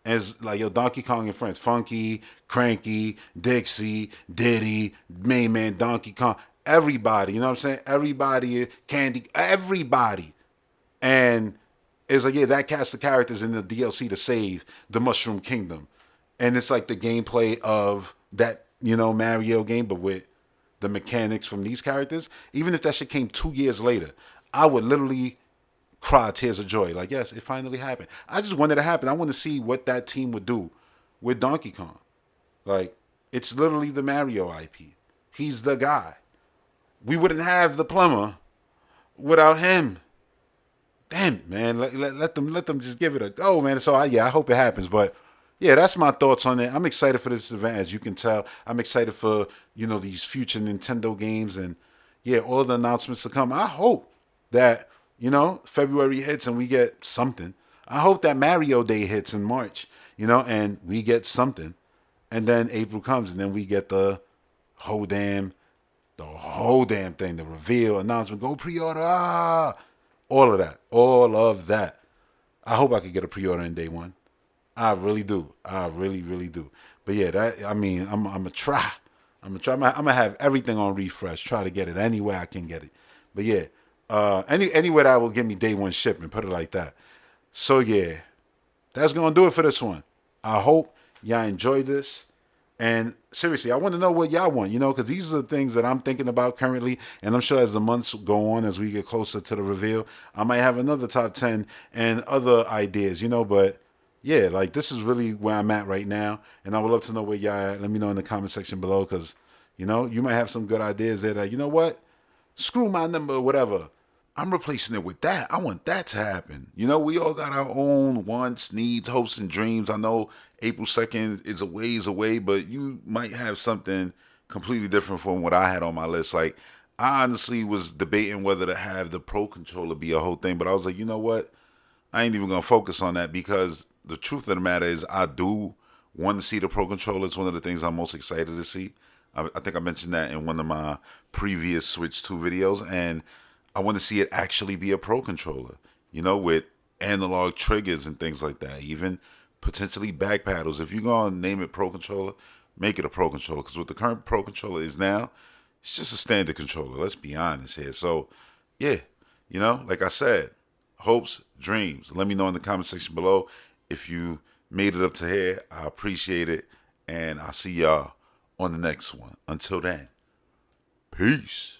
and it's like, yo, Donkey Kong and friends, Funky, Cranky, Dixie, Diddy, Main Man, Donkey Kong, everybody. You know what I'm saying? Everybody, Candy, everybody, and it's like, yeah, that cast of characters in the DLC to save the Mushroom Kingdom. And it's like the gameplay of that, you know, Mario game, but with the mechanics from these characters. Even if that shit came 2 years later, I would literally cry tears of joy. Like, yes, it finally happened. I just wanted it to happen. I want to see what that team would do with Donkey Kong. Like, it's literally the Mario IP. He's the guy. We wouldn't have the plumber without him. Damn it, man. Let them just give it a go, man. So, I hope it happens. But yeah, that's my thoughts on it. I'm excited for this event, as you can tell. I'm excited for, you know, these future Nintendo games and, yeah, all the announcements to come. I hope that, you know, February hits and we get something. I hope that Mario Day hits in March, you know, and we get something. And then April comes and then we get the whole damn thing, the reveal, announcement, go pre-order, all of that. I hope I could get a pre-order in day one. I really do. I really, really do. But yeah, I'm gonna try. I'm gonna try. I'm gonna have everything on refresh. Try to get it any way I can get it. But yeah, anywhere that will give me day one shipment. Put it like that. So yeah, that's gonna do it for this one. I hope y'all enjoyed this. And seriously, I want to know what y'all want, because these are the things that I'm thinking about currently. And I'm sure as the months go on, as we get closer to the reveal, I might have another top 10 and other ideas, But yeah, like this is really where I'm at right now. And I would love to know where y'all at. Let me know in the comment section below because, you might have some good ideas there that, you know what? Screw my number or whatever. I'm replacing it with that. I want that to happen. We all got our own wants, needs, hopes, and dreams. I know April 2nd is a ways away, but you might have something completely different from what I had on my list. Like, I honestly was debating whether to have the Pro Controller be a whole thing, but I was like, you know what? I ain't even going to focus on that because the truth of the matter is I do want to see the Pro Controller. It's one of the things I'm most excited to see. I think I mentioned that in one of my previous Switch 2 videos, and I want to see it actually be a Pro Controller, with analog triggers and things like that, even potentially back paddles. If you're going to name it Pro Controller, make it a Pro Controller, because what the current Pro Controller is now, it's just a standard controller, let's be honest here. So, yeah, like I said, hopes, dreams. Let me know in the comment section below if you made it up to here. I appreciate it, and I'll see y'all on the next one. Until then, peace.